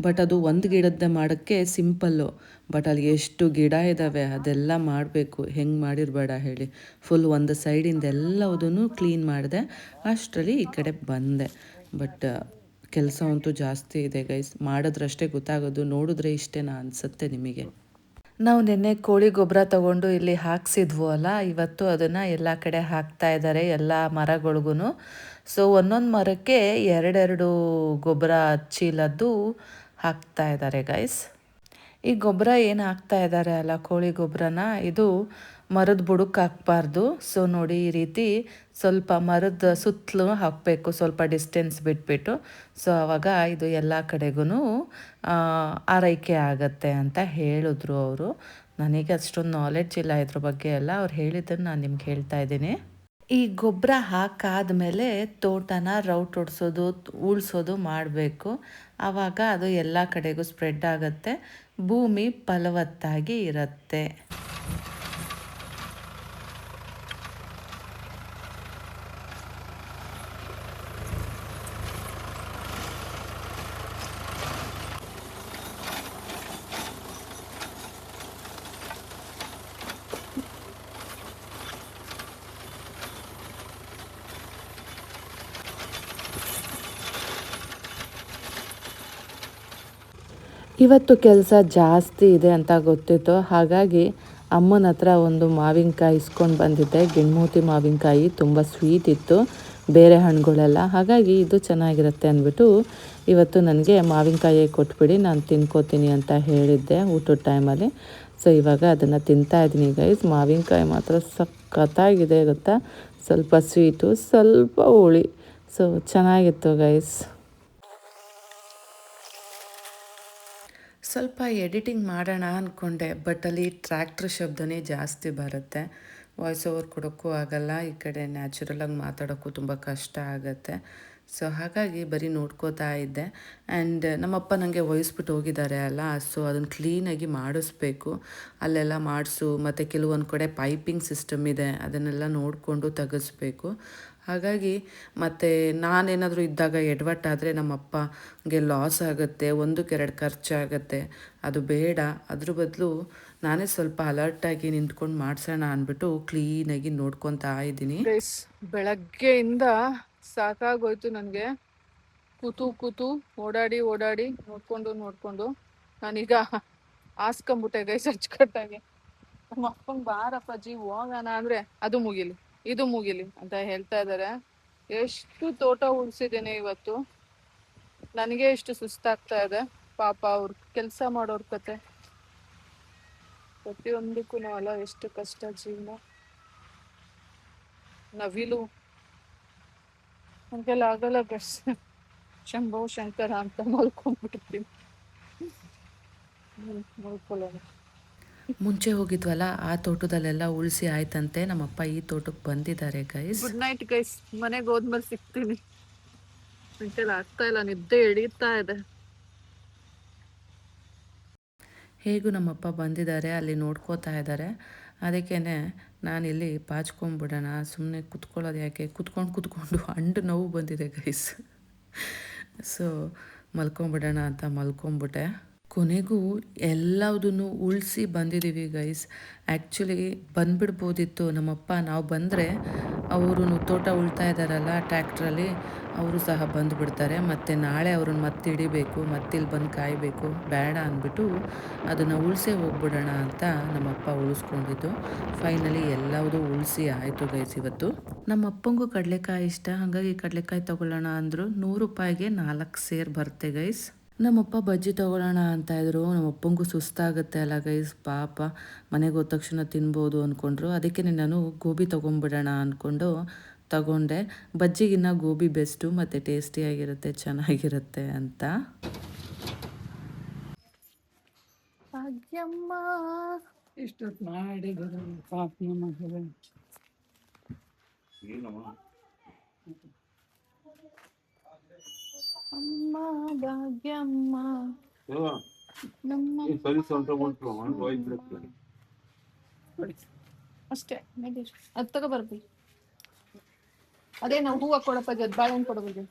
ಬಟ್ ಅದು ಒಂದು ಗಿಡದ್ದೇ ಮಾಡೋಕ್ಕೆ ಸಿಂಪಲ್ಲು. ಬಟ್ ಅಲ್ಲಿ ಎಷ್ಟು ಗಿಡ ಇದ್ದಾವೆ ಅದೆಲ್ಲ ಮಾಡಬೇಕು. ಹೆಂಗೆ ಮಾಡಿರಬೇಡ ಹೇಳಿ. ಫುಲ್ ಒಂದು ಸೈಡಿಂದ ಎಲ್ಲವುದನ್ನು ಕ್ಲೀನ್ ಮಾಡಿದೆ. ಅಷ್ಟರಲ್ಲಿ ಈ ಕಡೆ ಬಂದೆ. ಬಟ್ ಕೆಲಸ ಅಂತೂ ಜಾಸ್ತಿ ಇದೆ ಗೈಸ್. ಮಾಡಿದ್ರಷ್ಟೇ ಗೊತ್ತಾಗೋದು, ನೋಡಿದ್ರೆ ಇಷ್ಟೇನಾ ಅನಿಸುತ್ತೆ ನಿಮಗೆ. ನಾವು ನಿನ್ನೆ ಕೋಳಿ ಗೊಬ್ಬರ ತಗೊಂಡು ಇಲ್ಲಿ ಹಾಕ್ಸಿದ್ವು ಅಲ್ಲ, ಇವತ್ತು ಅದನ್ನು ಎಲ್ಲ ಕಡೆ ಹಾಕ್ತಾ ಇದ್ದಾರೆ, ಎಲ್ಲ ಮರಗಳಿಗೂ. ಸೊ ಒಂದೊಂದು ಮರಕ್ಕೆ ಎರಡೆರಡು ಗೊಬ್ಬರ ಚೀಲದ್ದು ಹಾಕ್ತಾ ಇದ್ದಾರೆ ಗೈಸ್. ಈ ಗೊಬ್ಬರ ಏನು ಹಾಕ್ತಾ ಇದ್ದಾರೆ ಅಲ್ಲ, ಕೋಳಿ ಗೊಬ್ಬರನ, ಇದು ಮರದ ಬುಡಕ್ಕೆ ಹಾಕಬಾರ್ದು. ಸೊ ನೋಡಿ, ಈ ರೀತಿ ಸ್ವಲ್ಪ ಮರದ ಸುತ್ತಲೂ ಹಾಕಬೇಕು, ಸ್ವಲ್ಪ ಡಿಸ್ಟೆನ್ಸ್ ಬಿಟ್ಬಿಟ್ಟು. ಸೊ ಆವಾಗ ಇದು ಎಲ್ಲ ಕಡೆಗೂ ಆರೈಕೆ ಆಗತ್ತೆ ಅಂತ ಹೇಳಿದ್ರು ಅವರು. ನನಗೆ ಅಷ್ಟೊಂದು ನಾಲೆಡ್ಜ್ ಇಲ್ಲ ಇದ್ರ ಬಗ್ಗೆ ಎಲ್ಲ. ಅವ್ರು ಹೇಳಿದ್ದನ್ನು ನಾನು ನಿಮ್ಗೆ ಹೇಳ್ತಾ ಇದ್ದೀನಿ. ಈ ಗೊಬ್ಬರ ಹಾಕಾದ್ಮೇಲೆ ತೋಟನ ರೌಟ್ ಹೊಡ್ಸೋದು, ಉಳ್ಸೋದು ಮಾಡಬೇಕು. ಆವಾಗ ಅದು ಎಲ್ಲ ಕಡೆಗೂ ಸ್ಪ್ರೆಡ್ ಆಗುತ್ತೆ, ಭೂಮಿ ಫಲವತ್ತಾಗಿ ಇರುತ್ತೆ. ಇವತ್ತು ಕೆಲಸ ಜಾಸ್ತಿ ಇದೆ ಅಂತ ಗೊತ್ತಿತ್ತು, ಹಾಗಾಗಿ ಅಮ್ಮನ ಹತ್ರ ಒಂದು ಮಾವಿನಕಾಯಿ ಇಸ್ಕೊಂಡು ಬಂದಿದ್ದೆ. ಗಿಣ್ಮೂತಿ ಮಾವಿನಕಾಯಿ ತುಂಬ ಸ್ವೀಟ್ ಇತ್ತು, ಬೇರೆ ಹಣ್ಣುಗಳೆಲ್ಲ. ಹಾಗಾಗಿ ಇದು ಚೆನ್ನಾಗಿರುತ್ತೆ ಅಂದ್ಬಿಟ್ಟು ಇವತ್ತು ನನಗೆ ಮಾವಿನಕಾಯಿ ಕೊಟ್ಬಿಡಿ, ನಾನು ತಿನ್ಕೋತೀನಿ ಅಂತ ಹೇಳಿದ್ದೆ ಊಟದ ಟೈಮಲ್ಲಿ. ಸೊ ಇವಾಗ ಅದನ್ನು ತಿಂತಾಯಿದ್ದೀನಿ ಗೈಸ್. ಮಾವಿನಕಾಯಿ ಮಾತ್ರ ಸಖತ್ತಾಗಿದೆ ಗೊತ್ತಾ, ಸ್ವಲ್ಪ ಸ್ವೀಟು ಸ್ವಲ್ಪ ಹುಳಿ. ಸೊ ಚೆನ್ನಾಗಿತ್ತು ಗೈಸ್. ಸ್ವಲ್ಪ ಎಡಿಟಿಂಗ್ ಮಾಡೋಣ ಅಂದ್ಕೊಂಡೆ, ಬಟ್ ಅಲ್ಲಿ ಟ್ರ್ಯಾಕ್ಟ್ರ್ ಶಬ್ದನೇ ಜಾಸ್ತಿ ಬರುತ್ತೆ, ವಾಯ್ಸ್ ಓವರ್ ಕೊಡೋಕ್ಕೂ ಆಗಲ್ಲ, ಈ ಕಡೆ ನ್ಯಾಚುರಲಾಗಿ ಮಾತಾಡೋಕ್ಕೂ ತುಂಬ ಕಷ್ಟ ಆಗುತ್ತೆ. ಸೊ ಹಾಗಾಗಿ ಬರೀ ನೋಡ್ಕೋತಾ ಇದ್ದೆ. ಆ್ಯಂಡ್ ನಮ್ಮಪ್ಪ ನನಗೆ ವಹಿಸ್ಬಿಟ್ಟು ಹೋಗಿದ್ದಾರೆ ಅಲ್ಲ, ಸೊ ಅದನ್ನು ಕ್ಲೀನಾಗಿ ಮಾಡಿಸ್ಬೇಕು. ಅಲ್ಲೆಲ್ಲ ಮಾಡಿಸು, ಮತ್ತು ಕೆಲವೊಂದು ಕಡೆ ಪೈಪಿಂಗ್ ಸಿಸ್ಟಮ್ ಇದೆ, ಅದನ್ನೆಲ್ಲ ನೋಡಿಕೊಂಡು ತೆಗೆಸ್ಬೇಕು. ಹಾಗಾಗಿ ಮತ್ತು ನಾನೇನಾದರೂ ಇದ್ದಾಗ ಎಡವಟ್ಟಾದರೆ ನಮ್ಮಪ್ಪಗೆ ಲಾಸ್ ಆಗುತ್ತೆ, ಒಂದಕ್ಕೆರಡು ಖರ್ಚಾಗುತ್ತೆ, ಅದು ಬೇಡ. ಅದ್ರ ಬದಲು ನಾನೇ ಸ್ವಲ್ಪ ಅಲರ್ಟಾಗಿ ನಿಂತ್ಕೊಂಡು ಮಾಡಿಸೋಣ ಅಂದ್ಬಿಟ್ಟು ಕ್ಲೀನಾಗಿ ನೋಡ್ಕೊತಾ ಇದ್ದೀನಿ. ಬೆಳಗ್ಗೆಯಿಂದ ಸಾಕಾಗೋಯ್ತು ನನಗೆ, ಕೂತು ಓಡಾಡಿ ನೋಡಿಕೊಂಡು ನಾನೀಗ ಹಾಸ್ಕೊಂಬಿಟ್ಟೆ ಗೈಸ್ ಅಚ್ಚುಕಟ್ಟಾಗಿ. ನಮ್ಮ ಅಪ್ಪಂಗೆ ಬಾರಪ್ಪಾಜಿ ಹೋಗೋಣ ಅಂದರೆ ಅದು ಮುಗಿಲಿ ಇದು ಮುಗಿಲಿ ಅಂತ ಹೇಳ್ತಾ ಇದ್ದಾರೆ. ಎಷ್ಟು ತೋಟ ಉಳಿಸಿದ್ದೇನೆ ಇವತ್ತು, ನನಗೆ ಎಷ್ಟು ಸುಸ್ತಾಗ್ತಾ ಇದೆ. ಪಾಪ ಅವ್ರ ಕೆಲಸ ಮಾಡೋರ್ ಕತೆ ಪ್ರತಿಯೊಂದಕ್ಕೂ ಅಲ್ಲ, ಎಷ್ಟು ಕಷ್ಟ ಜೀವನ. ನವಿಲು ನನಗೆಲ್ಲ ಆಗಲ್ಲ ಗಸ್, ಶಂಭೋ ಶಂಕರ ಅಂತ ಮಲ್ಕೊಂಡ್ಬಿಟ್ಟಿರ್ತೀನಿ. ಮಲ್ಕೊಳ್ಳೋಣ. ಮುಂಚೆ ಹೋಗಿದ್ವಲ್ಲ ಆ ತೋಟದಲ್ಲೆಲ್ಲ ಉಳಿಸಿ ಆಯ್ತಂತೆ, ನಮ್ಮಪ್ಪ ಈ ತೋಟಕ್ಕೆ ಬಂದಿದ್ದಾರೆ ಗೈಸ್. ಗುಡ್ ನೈಟ್ ಗೈಸ್, ಮನೆಗೆ ಹೋದ್ಮೇಲೆ ಸಿಗ್ತೀನಿ. ನಂಗೆಲ್ಲ ಆಗ್ತಾ ಇಲ್ಲ, ನಿದ್ದೆ ಹಿಡಿತಾ ಇದೆ. ಹೇಗೂ ನಮ್ಮಪ್ಪ ಬಂದಿದ್ದಾರೆ, ಅಲ್ಲಿ ನೋಡ್ಕೋತಾ ಇದ್ದಾರೆ. ಅದಕ್ಕೇ ನಾನಿಲ್ಲಿ ಪಾಚ್ಕೊಂಡ್ಬಿಡೋಣ, ಸುಮ್ಮನೆ ಕುತ್ಕೊಳ್ಳೋದು ಯಾಕೆ, ಕುತ್ಕೊಂಡು ಅಂಡು ನೋವು ಬಂದಿದೆ ಗೈಸ್. ಸೊ ಮಲ್ಕೊಂಬಿಡೋಣ ಅಂತ ಮಲ್ಕೊಂಬಿಟ್ಟೆ. ಕೊನೆಗೂ ಎಲ್ಲದನ್ನು ಉಳಿಸಿ ಬಂದಿದ್ದೀವಿ ಗೈಸ್. ಆ್ಯಕ್ಚುಲಿ ಬಂದುಬಿಡ್ಬೋದಿತ್ತು ನಮ್ಮಪ್ಪ, ನಾವು ಬಂದರೆ ಅವರು ತೋಟ ಉಳ್ತಾ ಇದ್ದಾರಲ್ಲ ಟ್ರ್ಯಾಕ್ಟ್ರಲ್ಲಿ, ಅವರು ಸಹ ಬಂದುಬಿಡ್ತಾರೆ, ಮತ್ತು ನಾಳೆ ಅವ್ರನ್ನ ಮತ್ತೆ ಹಿಡಿಬೇಕು, ಮತ್ತಿಲ್ಲಿ ಬಂದು ಕಾಯಬೇಕು, ಬೇಡ ಅಂದ್ಬಿಟ್ಟು ಅದನ್ನು ಉಳಿಸೇ ಹೋಗ್ಬಿಡೋಣ ಅಂತ ನಮ್ಮಪ್ಪ ಉಳಿಸ್ಕೊಂಡಿದ್ದು. ಫೈನಲಿ ಎಲ್ಲವುದು ಉಳಿಸಿ ಆಯಿತು ಗೈಸ್. ಇವತ್ತು ನಮ್ಮಪ್ಪಂಗೂ ಕಡಲೆಕಾಯಿ ಇಷ್ಟ, ಹಾಗಾಗಿ ಕಡಲೆಕಾಯಿ ತೊಗೊಳ್ಳೋಣ ಅಂದರು. 100 ರೂಪಾಯಿಗೆ 4 ಸೇರು ಬರುತ್ತೆ ಗೈಸ್. ನಮ್ಮಪ್ಪ ಬಜ್ಜಿ ತೊಗೊಳ್ಳೋಣ ಅಂತ ಇದ್ರು, ನಮ್ಮಪ್ಪಂಗೂ ಸುಸ್ತಾಗುತ್ತೆ ಅಲ್ಲ ಗೈಸ್, ಪಾಪ ಮನೆಗೆ ಹೋದ ತಕ್ಷಣ ತಿನ್ಬೋದು ಅಂದ್ಕೊಂಡ್ರು. ಅದಕ್ಕೆ ನಾನು ಗೋಬಿ ತೊಗೊಂಬಿಡೋಣ ಅಂದ್ಕೊಂಡು ತಗೊಂಡೆ. ಬಜ್ಜಿಗಿನ್ನ ಗೋಬಿ ಬೆಸ್ಟು, ಮತ್ತು ಟೇಸ್ಟಿಯಾಗಿರುತ್ತೆ, ಚೆನ್ನಾಗಿರುತ್ತೆ ಅಂತ. ಭಾಗ್ಯಮ್ಮ ಇಷ್ಟೊತ್ತು ಮಾಡಿದ್ರು ಪಾಪ ಮಗಳು. ಅಮ್ಮ ಭಾಗ್ಯಮ್ಮ ನಮ್ಮ ಅಷ್ಟೇ ಅದು ತಗೋಬರ್ಬೇಕು. ಅದೇ ನಾವು ಹೂವು ಕೊಡಪ್ಪ, ಬಾಳೆಹಣ್ಣು ಕೊಡಬಹುದು.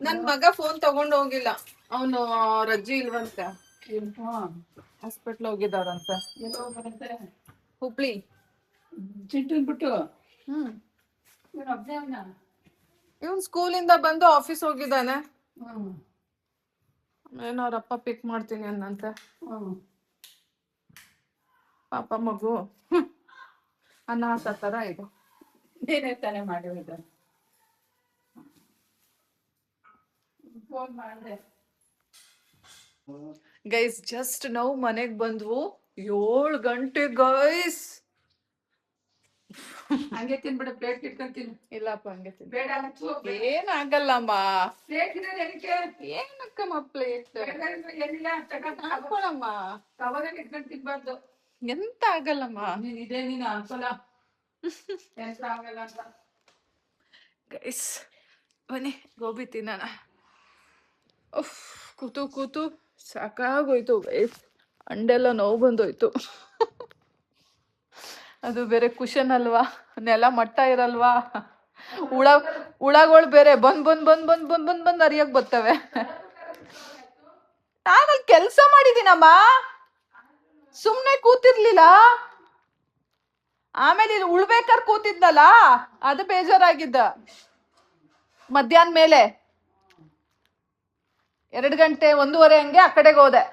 ನನ್ ಮಗ ಫೋನ್ ತಗೊಂಡು ಹೋಗಿಲ್ಲ, ಅವನು ರಜ್ಜಿ ಇಲ್ವಂತ, ಹಾಸ್ಪಿಟ್ಲ್ ಹೋಗಿದಾರಂತ. ಹುಬ್ಳಿ ಬಿಟ್ಟು. ಇವನ್ ಸ್ಕೂಲಿಂದ ಬಂದು ಆಫೀಸ್ ಹೋಗಿದ್ದಾನೆ. ಏನೋ ಅವ್ರಪ್ಪ ಪಿಕ್ ಮಾಡ್ತೀನಿ ಅನ್ನಂತೆ. ಪಾಪ ಮಗು ಅನಾಥ ತರ ಇದು. ಏನೇ ತಾನೇ ಮಾಡಿದ ಫೋನ್ ಮಾಡಿದೆ ಗೈಸ್. ಜಸ್ಟ್ ನಾವು ಮನೆಗ್ ಬಂದ್ವು 7 ಗಂಟೆ ಗೈಸ್. ಹಂಗೆ ತಿನ್ಬಿಡ, ಪ್ಲೇಟ್ ಇಟ್ಕೊಂತೀನಿ. ಇಲ್ಲಪ್ಪ ಹಂಗೆ ತಿನ್, ಬೇಡ ಏನಾಗಲ್ಲಮ್ಮ. ಏನಕ್ಕಮ್ಮ ಪ್ಲೇಟ್ ಹಾಕೊಳಮ್ಮ, ಕವರ್ ಇಟ್ಕೊಂಡು ತಿನ್ಬಾರ್ದು, ಎಂತ ಆಗಲ್ಲಮ್ಮ. ಇದೇ ನೀನು ಅನ್ಸಲ್ಲ ಎಂತ ಆಗಲ್ಲ ಅಂತ. ಗೈಸ್ ಬನ್ನಿ ಗೋಬಿ ತಿನ್ನೋಣ. ಕೂತು ಸಾಕಾಗೋಯ್ತು ಗೈಸ್, ಅಂಡೆಲ್ಲ ನೋವು ಬಂದೋಯ್ತು. ಅದು ಬೇರೆ ಕುಶನ್ ಅಲ್ವಾ, ನೆಲ ಮಟ್ಟ ಇರಲ್ವಾ, ಹುಳಗಳು ಬೇರೆ ಬಂದ್ ಅರಿಯಕ್ ಬರ್ತವೆ. ನಾನಲ್ಲಿ ಕೆಲ್ಸ ಮಾಡಿದೀನಮ್ಮ, ಸುಮ್ನೆ ಕೂತಿರ್ಲಿಲ್ಲ. ಆಮೇಲೆ ಇಲ್ಲಿ ಉಳ್ಬೇಕಾದ್ರೆ ಕೂತಿದ್ನಲ್ಲ ಅದು ಬೇಜಾರಾಗಿದ್ದ. ಮಧ್ಯಾಹ್ನ ಮೇಲೆ 2 ಗಂಟೆ 1:30 ಹಂಗೆ ಆ ಕಡೆಗೆ ಹೋದೆ.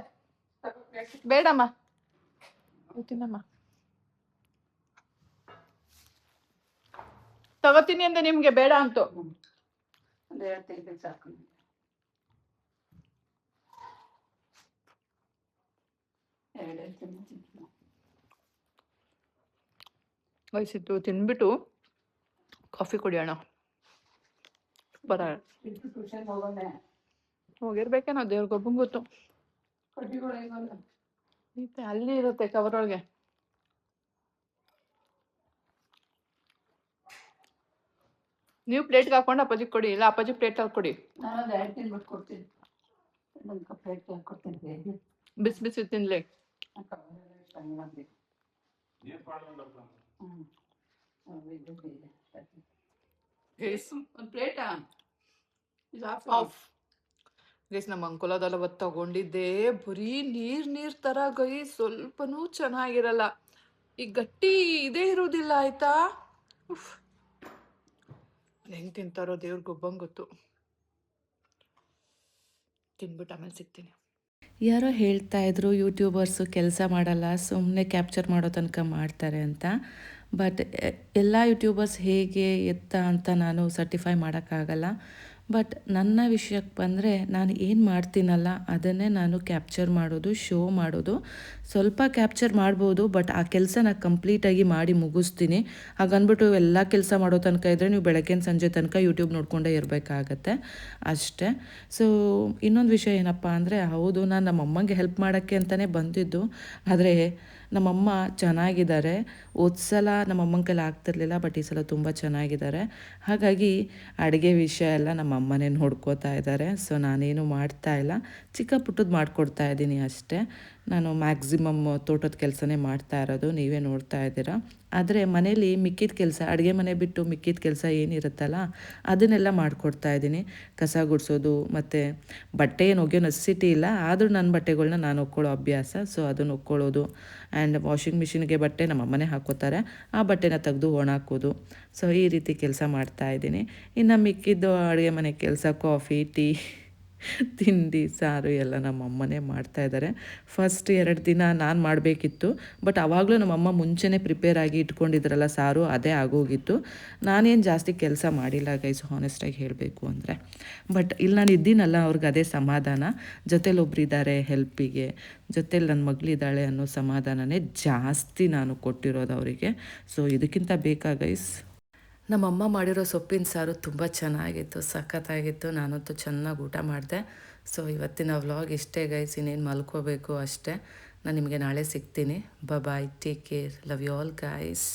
ಬೇಡಮ್ಮ ತಿನ್ನಮ್ಮ, ತಗೋತೀನಿ ಅಂದೆ ನಿಮ್ಗೆ ಬೇಡ ಅಂತು. ವಯಸ್ಸಿತ್ತು ತಿನ್ಬಿಟ್ಟು ಕಾಫಿ ಕುಡಿಯೋಣ. ಬರ ಹೋಗಿರ್ಬೇಕೇನೋ, ದೇವ್ರಿಗೊಬ್ಬಂಗ್ ಗೊತ್ತು. ಅಲ್ಲಿ ಇರುತ್ತೆ ಕವರ್ ಒಳಗೆ. ನೀವು ಪ್ಲೇಟ್ಗೆ ಹಾಕೊಂಡು ಅಪ್ಪಾಜಿಗೆ ಕೊಡಿ, ಇಲ್ಲ ಅಪ್ಪಾಜಿ ಪ್ಲೇಟ್ ಕೊಡಿ. ಬಿಸಿ ಬಿಸಿ ತಿನ್ಲಿ. ಗೈಸ್ ನಮ್ಮ ಅಂಕೋಲಾದಲ್ಲ ಅವತ್ತು ತಗೊಂಡಿದ್ದೆ ಬರೀ ನೀರ್ ತರ ಗೈ, ಸ್ವಲ್ಪನೂ ಚೆನ್ನಾಗಿರಲ್ಲ. ಈ ಗಟ್ಟಿ ಇದೇ ಇರೋದಿಲ್ಲ ಆಯ್ತಾ. ಹೆಂಗ್ ತಿಂತಾರೋ ದೇವ್ರಿಗೊಬ್ಬಂಗ್ ಗೊತ್ತು. ತಿನ್ಬಿಟ್ಟು ಆಮೇಲೆ ಸಿಗ್ತೀನಿ. ಯಾರೋ ಹೇಳ್ತಾ ಇದ್ರು ಯೂಟ್ಯೂಬರ್ಸು ಕೆಲಸ ಮಾಡಲ್ಲ, ಸುಮ್ಮನೆ ಕ್ಯಾಪ್ಚರ್ ಮಾಡೋ ತನಕ ಮಾಡ್ತಾರೆ ಅಂತ. ಬಟ್ ಎಲ್ಲ ಯೂಟ್ಯೂಬರ್ಸ್ ಹೇಗೆ ಎತ್ತ ಅಂತ ನಾನು ಸರ್ಟಿಫೈ ಮಾಡೋಕ್ಕಾಗಲ್ಲ. ಬಟ್ ನನ್ನ ವಿಷಯಕ್ಕೆ ಬಂದರೆ ನಾನು ಏನು ಮಾಡ್ತೀನಲ್ಲ ಅದನ್ನೇ ನಾನು ಕ್ಯಾಪ್ಚರ್ ಮಾಡೋದು, ಶೋ ಮಾಡೋದು. ಸ್ವಲ್ಪ ಕ್ಯಾಪ್ಚರ್ ಮಾಡ್ಬೋದು, ಬಟ್ ಆ ಕೆಲಸನ ಕಂಪ್ಲೀಟಾಗಿ ಮಾಡಿ ಮುಗಿಸ್ತೀನಿ. ಹಾಗನ್ಬಿಟ್ಟು ಎಲ್ಲ ಕೆಲಸ ಮಾಡೋ ತನಕ ಇದ್ದರೆ ನೀವು ಬೆಳಗ್ಗಿನ ಸಂಜೆ ತನಕ ಯೂಟ್ಯೂಬ್ ನೋಡಿಕೊಂಡೇ ಇರಬೇಕಾಗತ್ತೆ ಅಷ್ಟೇ. ಸೊ ಇನ್ನೊಂದು ವಿಷಯ ಏನಪ್ಪ ಅಂದರೆ, ಹೌದು ನಾನು ನಮ್ಮಮ್ಮಂಗೆ ಹೆಲ್ಪ್ ಮಾಡೋಕ್ಕೆ ಅಂತಲೇ ಬಂದಿದ್ದು. ಆದರೆ ನಮ್ಮಮ್ಮ ಚೆನ್ನಾಗಿದ್ದಾರೆ. ಸಲ ನಮ್ಮಮ್ಮನ ಕೈಲಿ ಆಗ್ತಿರ್ಲಿಲ್ಲ, ಬಟ್ ಈ ಸಲ ತುಂಬ ಚೆನ್ನಾಗಿದ್ದಾರೆ. ಹಾಗಾಗಿ ಅಡುಗೆ ವಿಷಯ ಎಲ್ಲ ನಮ್ಮಮ್ಮನೇ ನೋಡ್ಕೋತಾ ಇದ್ದಾರೆ. ಸೊ ನಾನೇನು ಮಾಡ್ತಾ ಇಲ್ಲ, ಚಿಕ್ಕ ಪುಟ್ಟದ್ದು ಮಾಡಿಕೊಡ್ತಾ ಇದ್ದೀನಿ ಅಷ್ಟೇ. ನಾನು ಮ್ಯಾಕ್ಸಿಮಮ್ ತೋಟದ ಕೆಲಸನೇ ಮಾಡ್ತಾ ಇರೋದು, ನೀವೇ ನೋಡ್ತಾ ಇದ್ದೀರಾ. ಆದರೆ ಮನೇಲಿ ಮಿಕ್ಕಿದ ಕೆಲಸ, ಅಡುಗೆ ಮನೆ ಬಿಟ್ಟು ಮಿಕ್ಕಿದ ಕೆಲಸ ಏನಿರುತ್ತಲ್ಲ ಅದನ್ನೆಲ್ಲ ಮಾಡಿಕೊಡ್ತಾ ಇದ್ದೀನಿ. ಕಸ ಗುಡಿಸೋದು ಮತ್ತು ಬಟ್ಟೆ ಏನು ಒಗೆಯೋ ನೆಸೆಸಿಟಿ ಇಲ್ಲ, ಆದರೂ ನನ್ನ ಬಟ್ಟೆಗಳ್ನ ನಾನು ಒಕ್ಕೊಳ್ಳೋ ಅಭ್ಯಾಸ. ಸೊ ಅದನ್ನು ಒಕ್ಕೊಳ್ಳೋದು. ಆ್ಯಂಡ್ ವಾಷಿಂಗ್ ಮಿಷಿನ್ಗೆ ಬಟ್ಟೆ ನಮ್ಮಮ್ಮನೇ ಹಾಕ್ಕೋತಾರೆ, ಆ ಬಟ್ಟೆನ ತೆಗೆದು ಒಣಾಕೋದು. ಸೊ ಈ ರೀತಿ ಕೆಲಸ ಮಾಡ್ತಾಯಿದ್ದೀನಿ. ಇನ್ನು ಮಿಕ್ಕಿದ್ದು ಅಡುಗೆ ಮನೆ ಕೆಲಸ, ಕಾಫಿ ಟೀ ತಿಂಡಿ ಸಾರು ಎಲ್ಲ ನಮ್ಮಮ್ಮನೇ ಮಾಡ್ತಾಯಿದ್ದಾರೆ. ಫಸ್ಟ್ 2 ದಿನ ನಾನು ಮಾಡಬೇಕಿತ್ತು, ಬಟ್ ಆವಾಗಲೂ ನಮ್ಮಮ್ಮ ಮುಂಚೆನೇ ಪ್ರಿಪೇರ್ ಆಗಿ ಇಟ್ಕೊಂಡಿದ್ರಲ್ಲ ಸಾರು, ಅದೇ ಆಗೋಗಿತ್ತು. ನಾನೇನು ಜಾಸ್ತಿ ಕೆಲಸ ಮಾಡಿಲ್ಲ ಗೈಸ್, ಹಾನೆಸ್ಟಾಗಿ ಹೇಳಬೇಕು ಅಂದರೆ. ಬಟ್ ಇಲ್ಲಿ ನಾನು ಇದ್ದೀನಲ್ಲ, ಅವ್ರಿಗೆ ಅದೇ ಸಮಾಧಾನ. ಜೊತೇಲಿ ಒಬ್ಬರಿದ್ದಾರೆ ಹೆಲ್ಪಿಗೆ, ಜೊತೇಲಿ ನನ್ನ ಮಗಳಿದ್ದಾಳೆ ಅನ್ನೋ ಸಮಾಧಾನನೇ ಜಾಸ್ತಿ ನಾನು ಕೊಟ್ಟಿರೋದು ಅವರಿಗೆ. ಸೊ ಇದಕ್ಕಿಂತ ಬೇಕಾ ಗೈಸ್? ನಮ್ಮಮ್ಮ ಮಾಡಿರೋ ಸೊಪ್ಪಿನ ಸಾರು ತುಂಬ ಚೆನ್ನಾಗಿತ್ತು, ಸಖತ್ತಾಗಿತ್ತು. ನಾನಂತೂ ಚೆನ್ನಾಗಿ ಊಟ ಮಾಡಿದೆ. ಸೊ ಇವತ್ತಿನ ವ್ಲಾಗ್ ಇಷ್ಟೇ ಗೈಸ್, ಇನ್ನೇನು ಮಲ್ಕೋಬೇಕು ಅಷ್ಟೇ. ನಾನು ನಿಮಗೆ ನಾಳೆ ಸಿಗ್ತೀನಿ. Bye, take care, love you all guys.